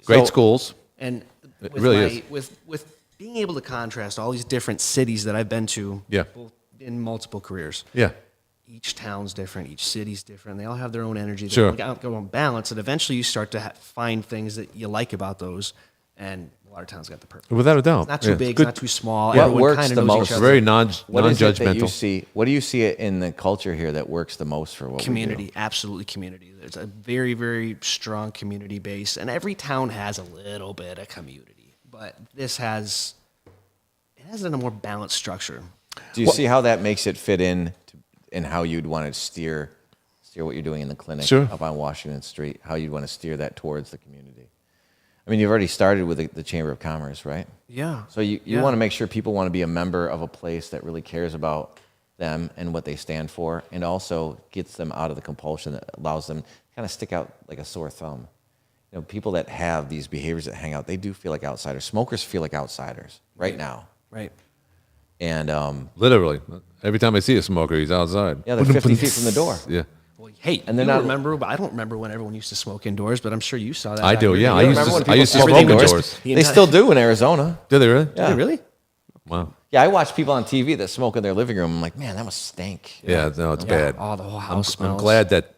Great So- schools. And It with really is. with being able to contrast all these different cities that I've been to, Yeah. both in multiple careers. Yeah. Each town's different, each city's different. They all have their own energy. They Sure. all go on balance, and eventually you start to find things that you like about those. And Watertown's got the perfect. Without a doubt. It's not too Yeah, big, good. it's not too small. What Everyone works kinda the knows most? each other. Very What is it that you non-judgmental. see? What do you see in the culture here that works the most for what Community, we do? absolutely community. There's a very, very strong community base, and every town has a little bit of community, but this has it in a more balanced structure. Do you see how that makes it fit in how you'd want to steer what you're doing in the clinic Sure. up on Washington Street? How you'd want to steer that towards the community? I mean, you've already started with the Chamber of Commerce, right? Yeah. So you Yeah. want to make sure people want to be a member of a place that really cares about them and what they stand for, and also gets them out of the compulsion that allows them to kind of stick out like a sore thumb. People that have these behaviors that hang out, they do feel like outsiders. Smokers feel like outsiders right now. Right. And Literally. Every time I see a smoker, he's outside. yeah, they're 50 feet from the door. Yeah. Well, hey, And they're you not- remember? I don't remember when everyone used to smoke indoors, but I'm sure you saw that. I back do, in yeah. your I day. used remember when to, I people used to smoked smoke indoors? indoors. The They entire- still do in Arizona. Do they really? Yeah. Really? Wow. Yeah, I watch people on TV that smoke in their living room. I'm like, man, that must stink. Yeah, no, it's Yeah. bad. Oh, the whole I'm house smells. glad that,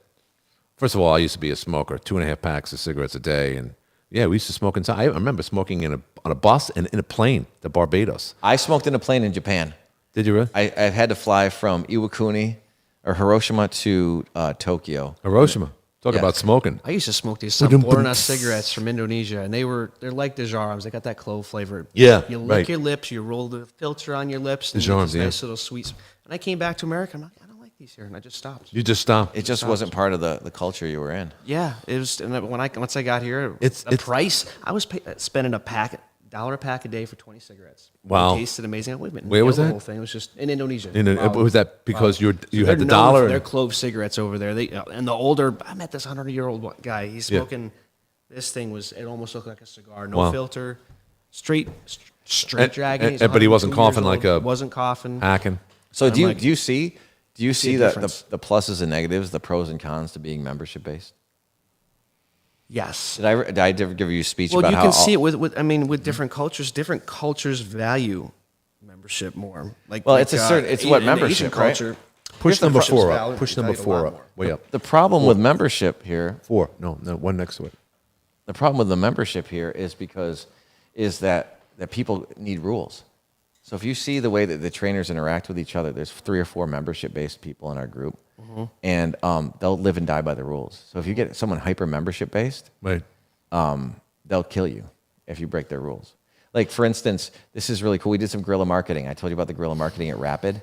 first of all, I used to be a smoker, 2.5 packs of cigarettes a day. And yeah, we used to smoke inside. I remember smoking on a bus and in a plane to Barbados. I smoked in a plane in Japan. Did you really? I've had to fly from Iwakuni or Hiroshima to Tokyo. Hiroshima. Talk Yeah. about smoking. I used to smoke these Ba-dum, Sampurna ba-dum. cigarettes from Indonesia, and they're like Dejarms. They got that clove flavor. Yeah, You lick right. your lips, you roll the filter on your lips, and you Dejarms, get this yeah. nice little sweet. And I came back to America. I'm like, I don't like these here, and I just stopped. You just stop. It just wasn't part of the culture you were in. Yeah, it was. And once I got here, It's- the price. I was spending $1 a pack a day for 20 cigarettes. Wow. It tasted amazing. Wait a minute, Where was the that? whole thing. It was just in Indonesia. Was that because you So had the they're known dollar? for their clove cigarettes over there. And the older, I met this 100-year-old guy. He's Yeah. smoking. This thing it almost looked like a cigar. No Wow. filter, straight And- dragging. He's but he wasn't 102 years coughing like old. a- Wasn't coughing. Hacking. So I'm do you like- do you see see a the difference. the pluses and negatives, the pros and cons to being membership based? Yes. Did I ever give you a speech Well, about you how can see it with different cultures. Different cultures value membership more. Well, it's a certain- it's what in the Asian membership, right? culture. Push number Membership's 4 valid- up. Push number valued a 4 lot up. more. Way up. the problem with membership here. 4. No, one next to it. The problem with the membership here is that people need rules. So if you see the way that the trainers interact with each other, there's 3 or 4 membership-based people in our group, and they'll live and die by the rules. So if you get someone hyper membership-based, Right. they'll kill you if you break their rules. Like, for instance, this is really cool. We did some guerrilla marketing. I told you about the guerrilla marketing at Rapid.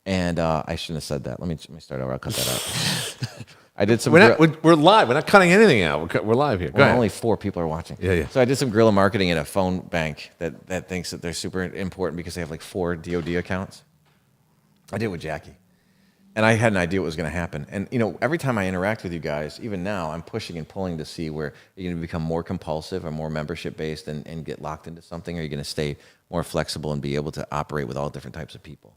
And I shouldn't have said that. Let me start over. I'll cut that out. I did some. We're live. We're not cutting anything out. We're live here. Go Well, ahead. only 4 people are watching. Yeah, yeah. So I did some guerrilla marketing at a phone bank that thinks that they're super important because they have like 4 DoD accounts. I did with Jackie. And I had an idea what was going to happen. And, every time I interact with you guys, even now, I'm pushing and pulling to see where you're going to become more compulsive or more membership-based and get locked into something, or you're going to stay more flexible and be able to operate with all different types of people,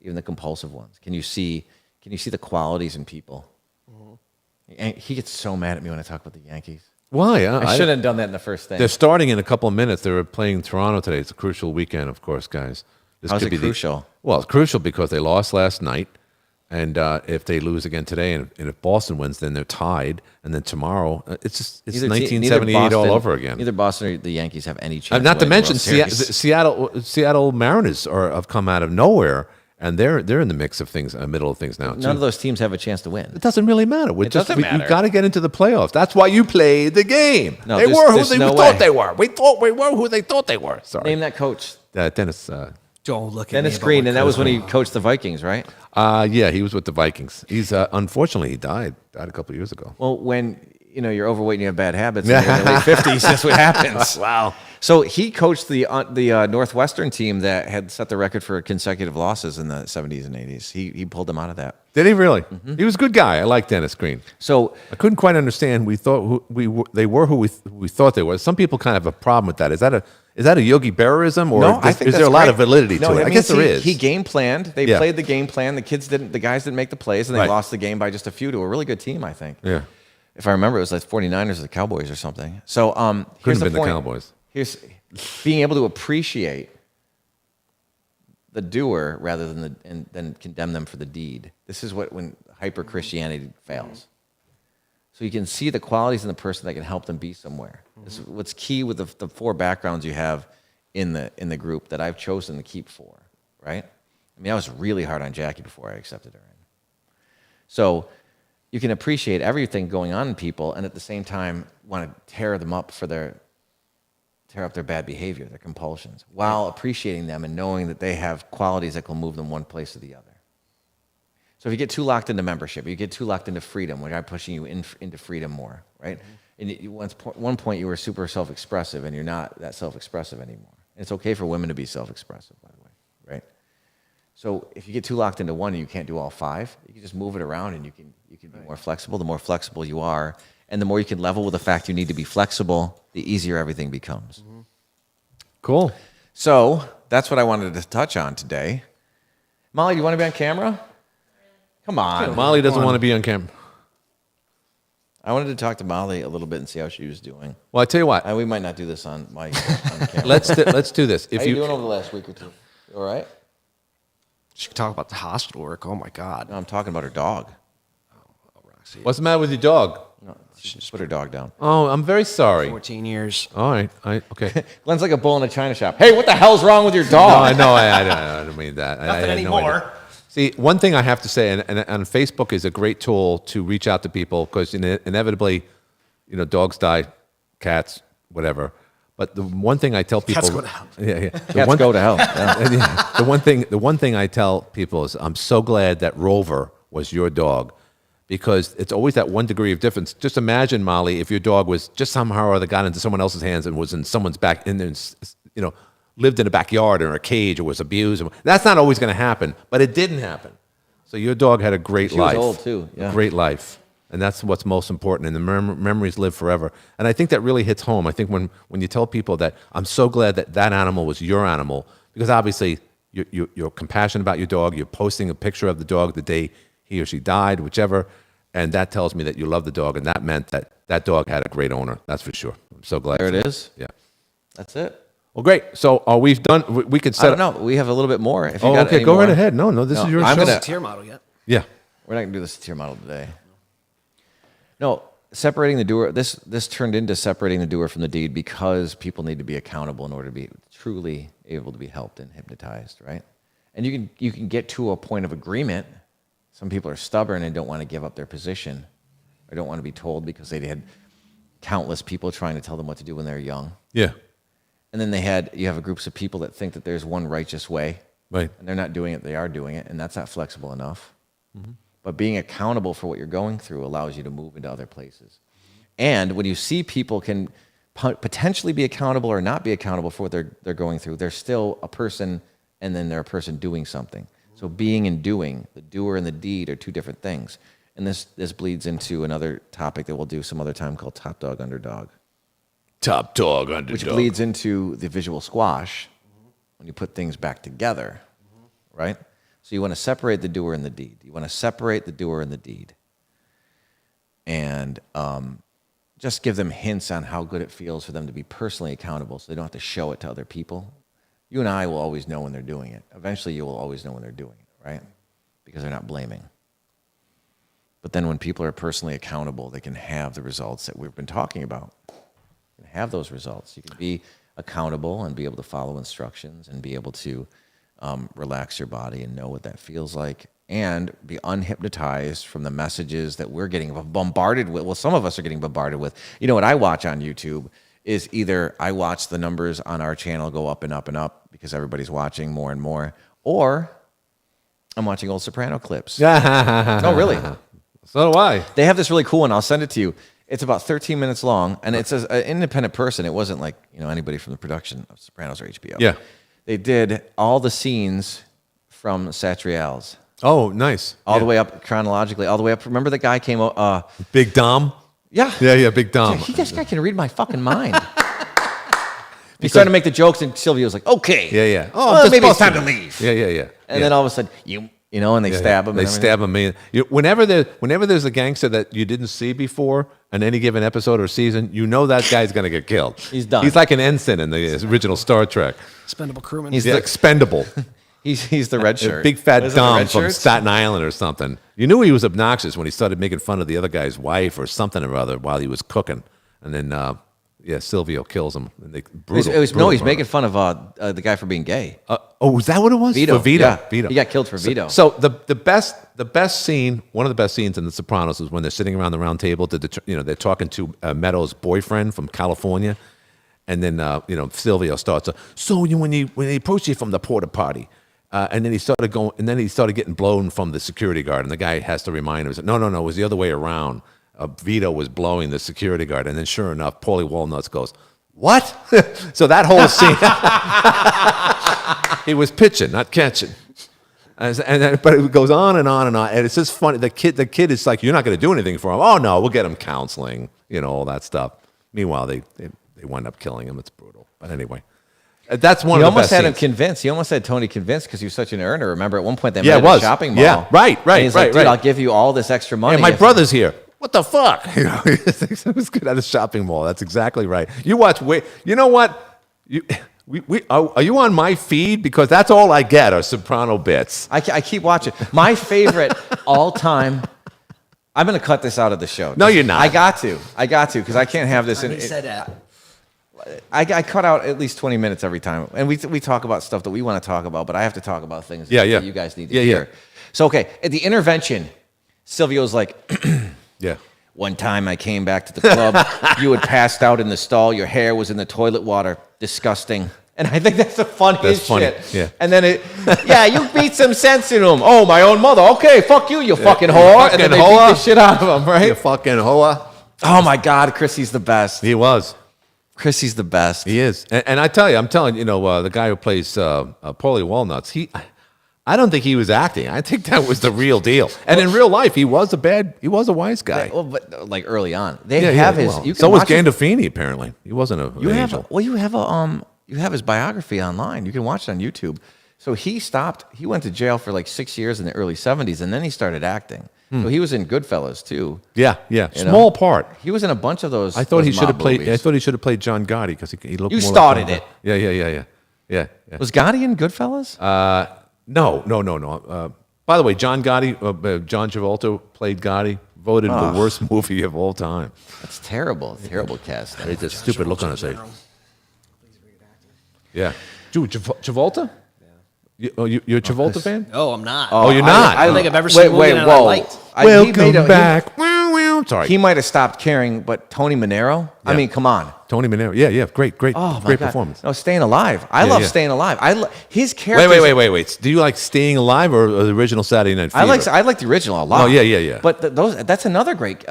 even the compulsive ones. Can you see the qualities in people? And he gets so mad at me when I talk about the Yankees. Why? I shouldn't have done that in the first thing. They're starting in a couple of minutes. They're playing Toronto today. It's a crucial weekend, of course, guys. This How's could it be crucial? Well, it's crucial because they lost last night. And if they lose again today, and if Boston wins, then they're tied. And then tomorrow, it's Neither 1978 all Boston- over again. Neither Boston or the Yankees have any chance. Not to winning the mention World Series. Seattle Mariners have come out of nowhere, and they're in the mix of things, middle of things now. None Too. of those teams have a chance to win. It doesn't really matter. doesn't matter. You've got to get into the playoffs. That's why you played the game. No, they there's- were who there's they no thought way. they were. We thought we were who they thought they were. Sorry, Name that coach. Dennis. Don't look at Dennis me about Green, what and that was when he Coach- coached the Vikings, right? Yeah, he was with the Vikings. He's unfortunately he died a couple of years ago. Well, when you're overweight and you have bad habits, and you're in the late 50s, that's what happens. Wow. So he coached the Northwestern team that had set the record for consecutive losses in the 70s and 80s. He pulled them out of that. Did he really? He was a good guy. I like Dennis Green. So I couldn't quite understand. We thought they were who we thought they were. Some people kind of have a problem with that. Is that a Yogi Berraism, or no, I think is there that's a lot great. of validity No, to it? I means guess there he, is. He game planned. They Yeah. played the game plan. The guys didn't make the plays, and they Right. lost the game by just a few to a really good team, I think. Yeah. If I remember, it was like 49ers or the Cowboys or something. So Couldn't here's have been the point. Cowboys. Here's being able to appreciate the doer rather than condemn them for the deed. This is when hyper Christianity fails. So you can see the qualities in the person that can help them be somewhere. This is what's key with the four backgrounds you have in the group that I've chosen to keep for, right? I mean, I was really hard on Jackie before I accepted her in. So you can appreciate everything going on in people, and at the same time want to tear up their bad behavior, their compulsions, while appreciating them and knowing that they have qualities that can move them one place or the other. So if you get too locked into membership, you get too locked into freedom, where I'm pushing you into freedom more, right? And one point you were super self-expressive, and you're not that self-expressive anymore. And it's okay for women to be self-expressive, by the way, right? So if you get too locked into one and you can't do all five, you can just move it around, and you can be more flexible. The more flexible you are, and the more you can level with the fact you need to be flexible, the easier everything becomes. Cool. So that's what I wanted to touch on today. Molly, do you want to be on camera? Come on. Molly doesn't want to be on camera. I wanted to talk to Molly a little bit and see how she was doing. Well, I tell you what. We might not do this on camera. Let's do this. If How you doing over the last week or two? You all right? She could talk about the hospital work. Oh my God. No, I'm talking about her dog. Roxy. What's the matter with your dog? No, she just put her dog down. Oh, I'm very sorry. 14 years. All right. Okay. Glenn's like a bull in a china shop. Hey, what the hell's wrong with your No, dog? I know. I don't mean that. I Nothing had no idea. anymore. See, one thing I have to say, and Facebook is a great tool to reach out to people because inevitably, dogs die, cats, whatever. But the one thing I tell people, Cats go to hell. yeah. Cats go to hell. Yeah. Yeah, the one thing I tell people is I'm so glad that Rover was your dog, because it's always that one degree of difference. Just imagine, Molly, if your dog was just somehow or other got into someone else's hands and was in someone's back, lived in a backyard or a cage or was abused. That's not always going to happen, but it didn't happen. So your dog had a great She was life. old, too, yeah. A great life. And that's what's most important, and the memories live forever. And I think that really hits home. I think when you tell people that I'm so glad that animal was your animal, because obviously you're compassionate about your dog, you're posting a picture of the dog the day he or she died, whichever, and that tells me that you love the dog, and that meant that dog had a great owner, that's for sure. I'm so glad. There for it that. is. Yeah. That's it. Well, great. So are we done? We could I set don't know. We have a little bit more. If you Oh, got okay. any Go right more. ahead. No, this No, is your I'm show. gonna- Tier model yet? Yeah. We're not going to do this tier model today. No, separating the doer. This turned into separating the doer from the deed because people need to be accountable in order to be truly able to be helped and hypnotized, right? And you can get to a point of agreement. Some people are stubborn and don't want to give up their position, or don't want to be told because they had countless people trying to tell them what to do when they're young. Yeah. And then you have groups of people that think that there's one righteous way, Right. and they're not doing it, they are doing it, and that's not flexible enough. But being accountable for what you're going through allows you to move into other places. And when you see people can potentially be accountable or not be accountable for what they're going through, they're still a person, and then they're a person doing something. So being and doing, the doer and the deed are two different things. And this bleeds into another topic that we'll do some other time called top dog, underdog, Top dog, underdog. which bleeds into the visual squash when you put things back together, right? So you want to separate the doer and the deed. You want to separate the doer and the deed. And just give them hints on how good it feels for them to be personally accountable so they don't have to show it to other people. You and I will always know when they're doing it. Eventually, you will always know when they're doing it, right? Because they're not blaming. But then when people are personally accountable, they can have the results that we've been talking about. You can have those results. You can be accountable and be able to follow instructions and be able to relax your body and know what that feels like and be unhypnotized from the messages that we're getting bombarded with. Well, some of us are getting bombarded with. You know what I watch on YouTube is either I watch the numbers on our channel go up and up and up because everybody's watching more and more, or I'm watching old Soprano clips. No, really. So do I. They have this really cool one. I'll send it to you. It's about 13 minutes long, and it's an independent person. It wasn't like anybody from the production of Sopranos or HBO. Yeah. They did all the scenes from Satriale's. Oh, nice. All the way up chronologically, all the way up. Remember the guy came Big Dom? yeah. Yeah, Big Dom. This guy can read my fucking mind. He started to make the jokes, and Sylvia was like, okay. Yeah. Oh, just maybe it's time busted to him. leave. Yeah. And then all of a sudden, and they stab him. They stab him. Whenever there's a gangster that you didn't see before in any given episode or season, you know that guy's going to get killed. He's done. He's like an ensign in the original Star Trek. Expendable crewman. He's Yeah, expendable. He's the red shirt. Big fat Is it the Dom red from shirts? Staten Island or something. You knew he was obnoxious when he started making fun of the other guy's wife or something or other while he was cooking. And then, Silvio kills him. And brutal He's murder. making fun of the guy for being gay. Was that what it was? Vito. For Vito. Yeah. Vito. He got killed for Vito. So the best scene, one of the best scenes in The Sopranos is when they're sitting around the round table. They're talking to Meadows' boyfriend from California, and then Silvio starts. When he approached you from the porta potty, and then he started going, and then he started getting blown from the security guard, and the guy has to remind him, no, it was the other way around. Vito was blowing the security guard, and then sure enough, Paulie Walnuts goes, "What?" So that whole scene, he was pitching, not catching. But it goes on and on and on, and it's just funny. The kid is like, "You're not going to do anything for him." "Oh no, we'll get him counseling," all that stuff. Meanwhile, they wind up killing him. It's brutal. But anyway, that's one He of the almost best had him scenes. convinced. He almost had Tony convinced because he was such an earner. Remember, at one point they met Yeah, it at was. a shopping mall. Yeah, right, And he's like, right. dude, I'll give you all this extra money. Hey, my if- brother's here. What the fuck? It was good at a shopping mall. That's exactly right. You watch. You know what? Are you on my feed? Because that's all I get are Soprano bits. I keep watching. My favorite all-time. I'm going to cut this out of the show. No, you're not. I got to because I can't have this. He said that. I cut out at least 20 minutes every time, and we talk about stuff that we want to talk about, but I have to talk about things Yeah. that you guys need to Yeah. hear. So, okay, at the intervention, Silvio's like, Yeah. one time I came back to the club, you had passed out in the stall, your hair was in the toilet water, disgusting. And I think that's the funniest That's funny, shit. yeah. And then you beat some sense into him. Oh, my own mother. Okay, fuck you fucking whore. And then they Fucking beat the whore. shit out of him, right? You fucking hoa. Oh, my God, Chrissy's the best. He was. Chrissy's the best. He is. And I'm telling the guy who plays Paulie Walnuts. I don't think he was acting. I think that was the real deal. And in real life, he was a wise guy. Well, but like early on, they have his. well, You can so was watch his- Gandolfini. Apparently, he wasn't an angel. You have his biography online. You can watch it on YouTube. So he stopped. He went to jail for like 6 years in the early 70s, and then he started acting. So he was in Goodfellas too. Yeah. You Small know? part. He was in a bunch of those. I thought those he should have mob played. movies. I thought he should have played John Gotti because he looked. You more started like it. Yeah. Was Gotti in Goodfellas? No. By the way, John Gotti, John Travolta played Gotti. Voted the worst movie of all time. That's terrible. Terrible casting. It's a stupid look on his face. General. Yeah. Dude, Travolta? You're a Travolta fan? No, I'm not. Oh, you're not? I don't think I've ever seen a movie that I liked. Welcome back. Sorry. He might have stopped caring, but Tony Manero. I Yeah. mean, come on. Tony Manero. Yeah. Great Oh my great God. performance. No, Staying Alive. I Yeah, love yeah. Staying Alive. His character. Wait. Do you like Staying Alive or the original Saturday Night Fever? I like the original a lot. Oh, yeah. But that's another great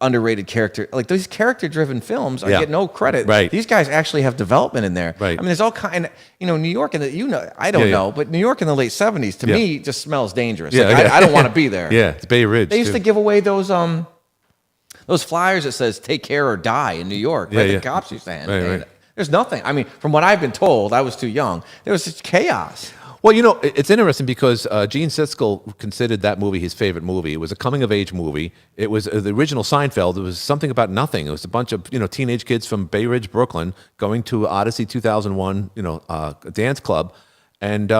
underrated character. Like those character-driven films, I Yeah. get no credit. Right. These guys actually have development in there. Right. I mean, there's all kind. New York in the I don't Yeah, yeah. know, but New York in the late '70s to Yeah. me just smells dangerous. Yeah, Like, yeah. I don't want to be there. Yeah, it's Bay Ridge. They used too. to give away those flyers that says "Take care or die" in New York. Right? Yeah. The cops used to hand. Right. There's nothing. I mean, from what I've been told, I was too young. There was such chaos. Well, it's interesting because Gene Siskel considered that movie his favorite movie. It was a coming-of-age movie. It was the original Seinfeld. It was something about nothing. It was a bunch of teenage kids from Bay Ridge, Brooklyn, going to Odyssey 2001, a dance club, and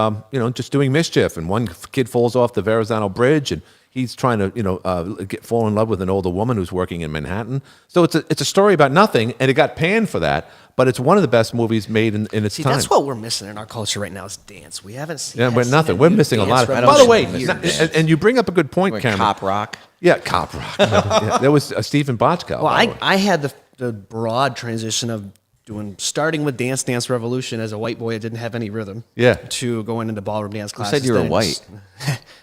just doing mischief. And one kid falls off the Verrazano Bridge, and he's trying to fall in love with an older woman who's working in Manhattan. So it's a story about nothing, and it got panned for that. But it's one of the best movies made in its See, time. that's what we're missing in our culture right now is dance. We haven't seen. Yeah, but nothing. We're missing a lot. Dance By the way, revolution. and you bring up a good point, Like Cameron. Cop Rock. Yeah, Cop Rock. Yeah, there was Stephen Bochco. Well, I had the broad transition of starting with Dance Revolution as a white boy that didn't have any rhythm. Yeah. To going into ballroom dance classes. said you were then white?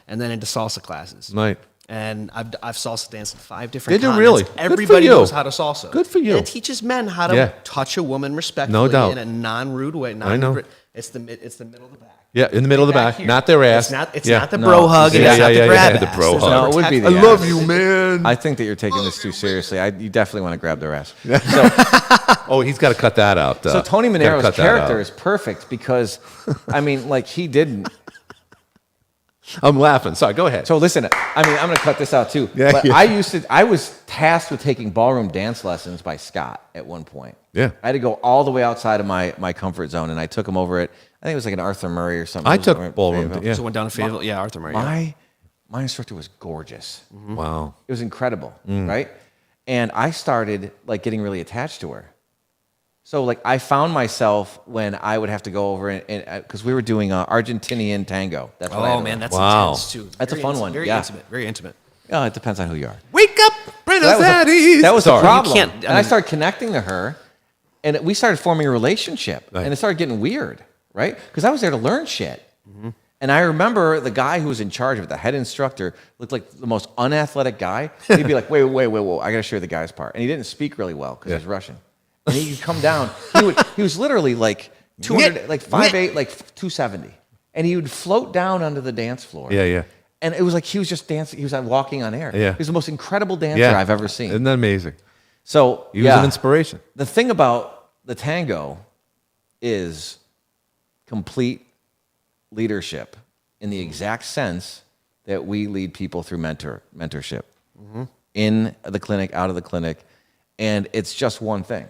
and then into salsa classes. Right. And I've salsa danced in 5 different Did you continents. really? Good for Everybody you. knows how to salsa. Good for you. And it teaches men how to Yeah. touch a woman respectfully No doubt. in a non-rude way. I know. It's the middle of the back. Yeah, in the middle of the back, here. not their ass. It's Yeah. not the No. bro hug. And Yeah, it's not yeah, the yeah, grab yeah, the ass. bro There's hug. No, it would be the I ass. love you, man. I think that you're taking this too seriously. You definitely want to grab their ass. Oh, he's got to cut that out. So Tony Gotta Manero's cut that character out. is perfect because, I mean, like he didn't. I'm laughing. Sorry, go ahead. So listen, I mean, I'm going to cut this out too. Yeah, but yeah. I was tasked with taking ballroom dance lessons by Scott at one point. Yeah. I had to go all the way outside of my comfort zone, and I took him over at, I think it was like an Arthur Murray or something. I It was took over at ballroom. Fayetteville. Yeah. So went down to Fayetteville. Yeah, Arthur Murray. yeah. My instructor was gorgeous. Wow. It was incredible, right? And I started like getting really attached to her. So like I found myself when I would have to go over and because we were doing Argentinian tango. That's what I had Oh to man, learn. that's Wow. intense too. That's a Very fun intimate, one, Very yeah. intimate. Very intimate. Oh, it depends on who you are. Wake up, Buenos That Aires. was the Sorry. problem. can't- and I started connecting to her, and we started forming a relationship, Right. and it started getting weird, right? Because I was there to learn shit. And I remember the guy who was in charge of it, the head instructor, looked like the most unathletic guy. He'd be like, wait, I got to show you the guy's part. And he didn't speak really well because Yeah. he's Russian. And he'd come down. He was literally like 200, like 5'8", like 270. And he would float down onto the dance floor. Yeah, yeah. And it was like he was just dancing. He was walking on air. Yeah. He was the most incredible dancer Yeah. I've ever seen. Isn't that amazing? So He was an inspiration. The thing about the tango is complete leadership in the exact sense that we lead people through mentorship in the clinic, out of the clinic, and it's just one thing,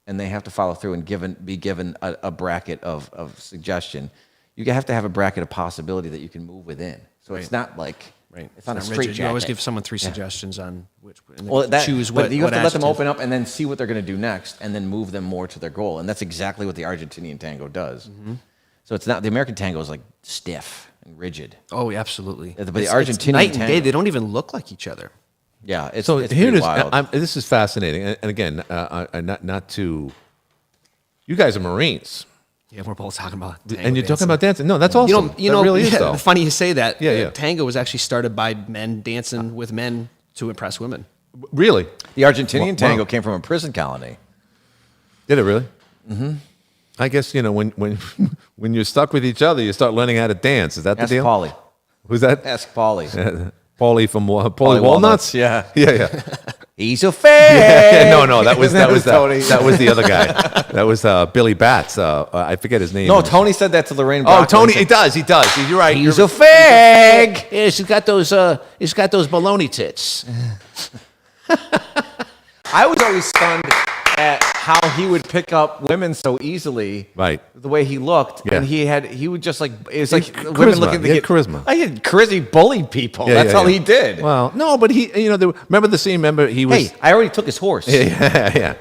and they have to follow through and be given a bracket of suggestion. You have to have a bracket of possibility that you can move within. So it's not like it's not a straight rigid. You always jacket. give someone 3 suggestions on which. And then Well, choose but what. you have what to let them adjective. open up and then see what they're going to do next, and then move them more to their goal. And that's exactly what the Argentinian tango does. So it's not the American tango is like stiff and rigid. Oh, yeah, absolutely. But the It's Argentinian night and day. tango- They don't even look like each other. Yeah, it's So it's here it pretty is. wild. This is fascinating. And again, not to. You guys are Marines, Yeah, we're both talking about. and tango you're dancing. talking about dancing. No, that's awesome. You That know, really is yeah, though. funny you say that. Yeah, yeah. Tango was actually started by men dancing with men to impress women. Really? the Argentinian Wow. tango came from a prison colony. Did it really? Mm-hmm. I guess when when you're stuck with each other, you start learning how to dance. Is that the Ask deal? Paulie. Who's that? Ask Paulie. Paulie from Paulie Paulie Walnuts. Walnuts, yeah. yeah. He's a fake. No, that was Tony. that was the other guy. That was Billy Batts. I forget his name. No, Tony said that to Lorraine. Oh, Bracco. Tony, He he said, does. You're right. He's a fake. Yeah, he's got those baloney tits. I was always stunned at how he would pick up women so easily. Right. The way he looked, Yeah. and he would just like it was like Charisma. women looking to He had get charisma. I had charisma. He bullied people. Yeah, That's yeah, all yeah. he did. Well, no, but remember the scene? Remember he was. Hey, I already took his horse. Yeah.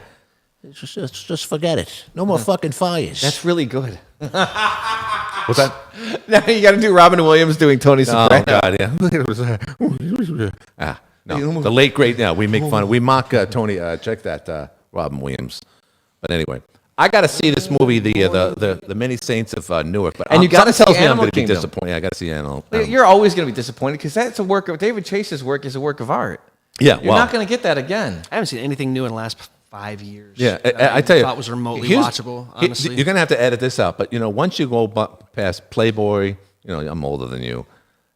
Just forget it. No more fucking fires. That's really good. What's that? Now you got to do Robin Williams doing Tony Oh Soprano. God, yeah. No, the late great. Yeah, we make fun. We mock Tony. Check that, Robin Williams. But anyway, I got to see this movie, the Many Saints of Newark. But And you gotta see something tells me I'm Animal going to be Kingdom. disappointed. I got to see Animal. You're always going to be disappointed because that's a work of David Chase's work is a work of art. Yeah, You're not going to get that again. I haven't seen anything new in the last 5 years. Yeah, that I tell you, thought was remotely here's- watchable. Honestly, you're gonna have to edit this out. But once you go past Playboy, I'm older than you,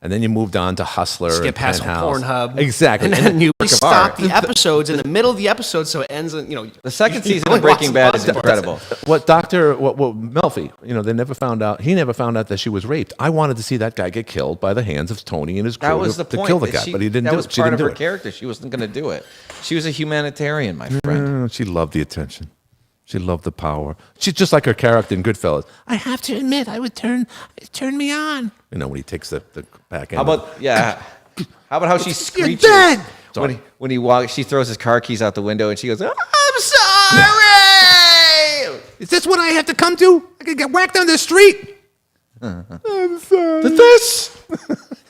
and then you moved on to Hustler, skip and past Penthouse. Pornhub, exactly. and then you of stop art. the episodes in the middle of the episode, so it ends. The second season only of Breaking watch Bad is the parts. incredible. what Melfi? They never found out. He never found out that she was raped. I wanted to see that guy get killed by the hands of Tony and his crew That was the to point. kill the that guy, she- but he didn't That do was it. She part didn't of do her it. character. She wasn't going to do it. She was a humanitarian, my friend. She loved the attention. She loved the power. She's just like her character in Goodfellas. I have to admit, it turned me on. When he takes the back end. How about How about how she screeches dead. when he walks? She throws his car keys out the window and she goes, "I'm sorry." Is this what I have to come to? I could get whacked on the street. I'm sorry. This.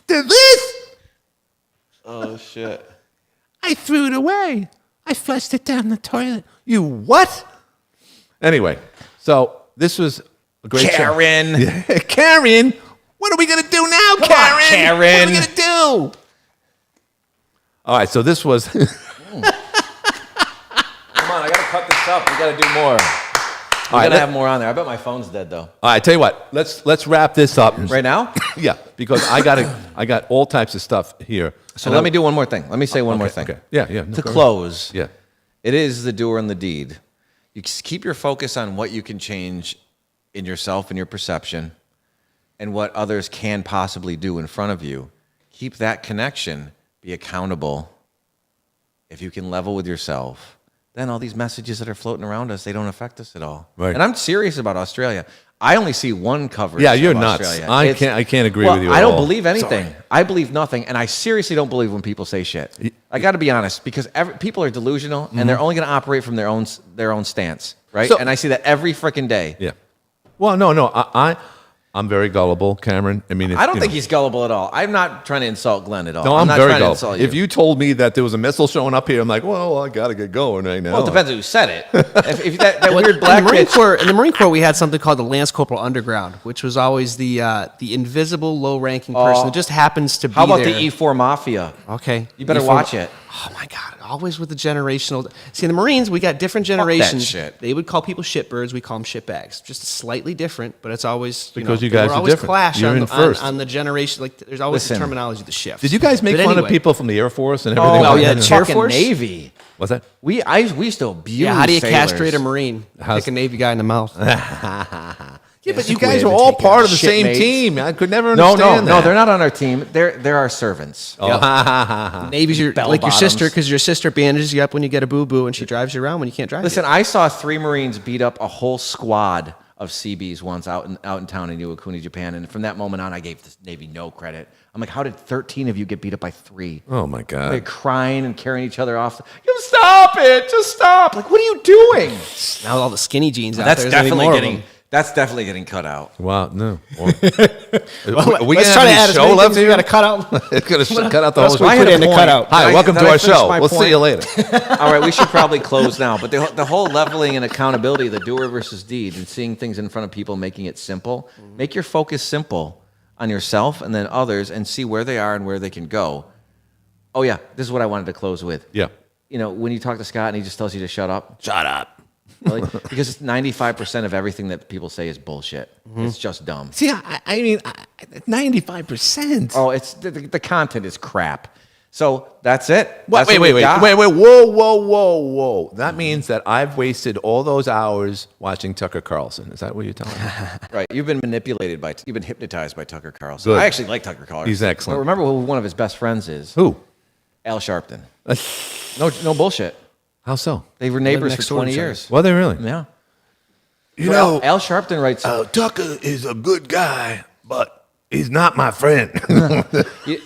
To this? Oh shit. I threw it away. I flushed it down the toilet. You what? Anyway, so this was a great show. Karen. Yeah, Karen, what are we gonna do now, Come on, Karen? Karen. What are we gonna do? All right, so this was. Come on, I gotta cut this up. We gotta do more. We right, gotta let- have more on there. I bet my phone's dead though. All right, tell you what. Let's wrap this up. Right now? Yeah, because I got all types of stuff here. So let me do one more thing. Let me say one more thing. Okay. Yeah, yeah. No, To go ahead. close, Yeah. it is the doer and the deed. You just keep your focus on what you can change in yourself and your perception and what others can possibly do in front of you. Keep that connection. Be accountable. If you can level with yourself, then all these messages that are floating around us, they don't affect us at all. Right. And I'm serious about Australia. I only see one coverage. Yeah, you're of nuts. Australia. I can't agree Well, with you at I don't all. believe anything. I believe nothing, and I seriously don't believe when people say shit. I got to be honest, because people are delusional, and they're only going to operate from their own stance, right? So- and I see that every freaking day. Yeah. Well, no. I'm very gullible, Cameron. I mean, I don't think he's gullible at all. I'm not trying to insult Glenn at all. No, I'm not very trying to gullible. insult If you told me that there was a missile showing up here, I'm like, well, I got to get going right now. well, it depends on who said it. if that Well, weird black in the Marine bitch. Corps, in the Marine Corps, we had something called the Lance Corporal Underground, which was always the invisible, low-ranking person that just happens to be How about there. the E4 Mafia? Okay, You better E4 watch it. Oh my God! Always with the generational. See, in the Marines, we got different generations. shit. They would call people shitbirds. We call them shitbags. Just slightly different, but it's always Because you they guys were are always different. clash You're on, in on, first. on the generation. Like there's always Listen. the terminology, the shift. Did you guys make But fun anyway, of people from the Air Force and everything? Oh, like yeah, that? Air fucking Force? Navy. What's that? We used to abuse. Yeah, how do you sailors. castrate a Marine? How's- Kick a Navy guy in the mouth. Yeah, but you squid guys to are all take part out of the same shitmates. team. I could never No, understand that. they're not on our team. They're our servants. Navy's your Bell like your sister bottoms. because your sister bandages you up when you get a boo boo and she drives you around when you can't drive. Listen, yet. I saw 3 Marines beat up a whole squad of CBs once out in town in Iwakuni, Japan, and from that moment on, I gave the Navy no credit. I'm like, how did 13 of you get beat up by 3? Oh, my God. They're crying and carrying each other off. You stop it! Just stop! Like, what are you doing? Now with all the skinny jeans out That's there, there's definitely more of getting. them. That's definitely getting cut out. Wow, no. Well, Well, are we let's gonna try to have add any as show many left things we here? got to cut out. It's going to cut out the What else whole we I put had in a to cut point. out? Hi, Did I- welcome did to I our finish show. my We'll point? see you later. All right, we should probably close now. But the whole leveling and accountability, the doer versus deed, and seeing things in front of people, making it simple. Make your focus simple on yourself and then others, and see where they are and where they can go. Oh yeah, this is what I wanted to close with. Yeah. You know, when you talk to Scott and he just tells you to shut up, Shut up. really? Because 95% of everything that people say is bullshit. It's just dumb. See, I mean, 95%. Oh, it's the content is crap. So that's it. What? That's what Wait, we got. whoa. That means that I've wasted all those hours watching Tucker Carlson. Is that what you're telling me? Right, you've been you've been hypnotized by Tucker Carlson. Good. I actually like Tucker Carlson. He's excellent. But remember who one of his best friends is? Who? Al Sharpton. No bullshit. How so? They were neighbors next for door to 20 each other. years. Were they really? Yeah. You So know, Al Sharpton writes. Tucker is a good guy, but he's not my friend.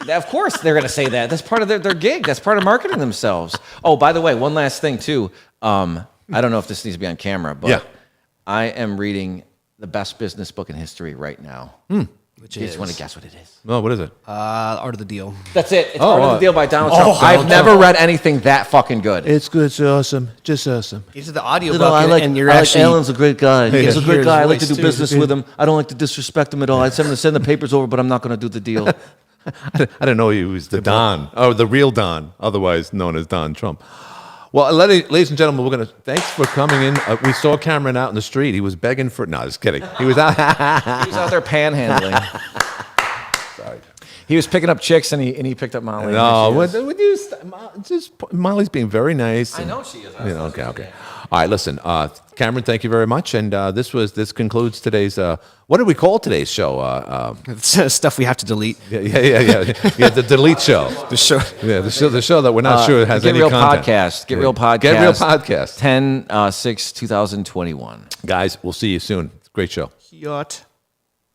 Of course, they're going to say that. That's part of their gig. That's part of marketing themselves. Oh, by the way, one last thing too. I don't know if this needs to be on camera, but Yeah. I am reading the best business book in history right now. Which You just is want to guess what it is? No, what is it? Art of the Deal. That's it. It's Oh, Art of the Deal by Donald Trump. I've never read anything that fucking good. It's good. It's awesome. Just awesome. These are the audiobook, and you're actually Alan's a great guy. He's a hear great his guy. I like to voice, do too. business with him. I don't like to disrespect him at all. I'd send the papers over, but I'm not going to do the deal. I didn't know he was the Don, or the real Don, otherwise known as Don Trump. Well, ladies and gentlemen, we're going to thanks for coming in. We saw Cameron out in the street. He was begging for. No, just kidding. He was out. He was out there panhandling. Sorry. He was picking up chicks, and he picked up Molly. No, There she is. would you just Molly's being very nice. I know she is. You know, okay. All right, listen, Cameron, thank you very much. And this concludes today's. What did we call today's show? stuff we have to delete. Yeah, the delete show. The show. Yeah, the show that we're not sure has Get any Real content. Podcast. Get Real Podcast. Get Real Podcast. 10/6/2021. Guys, we'll see you soon. Great show. Yacht.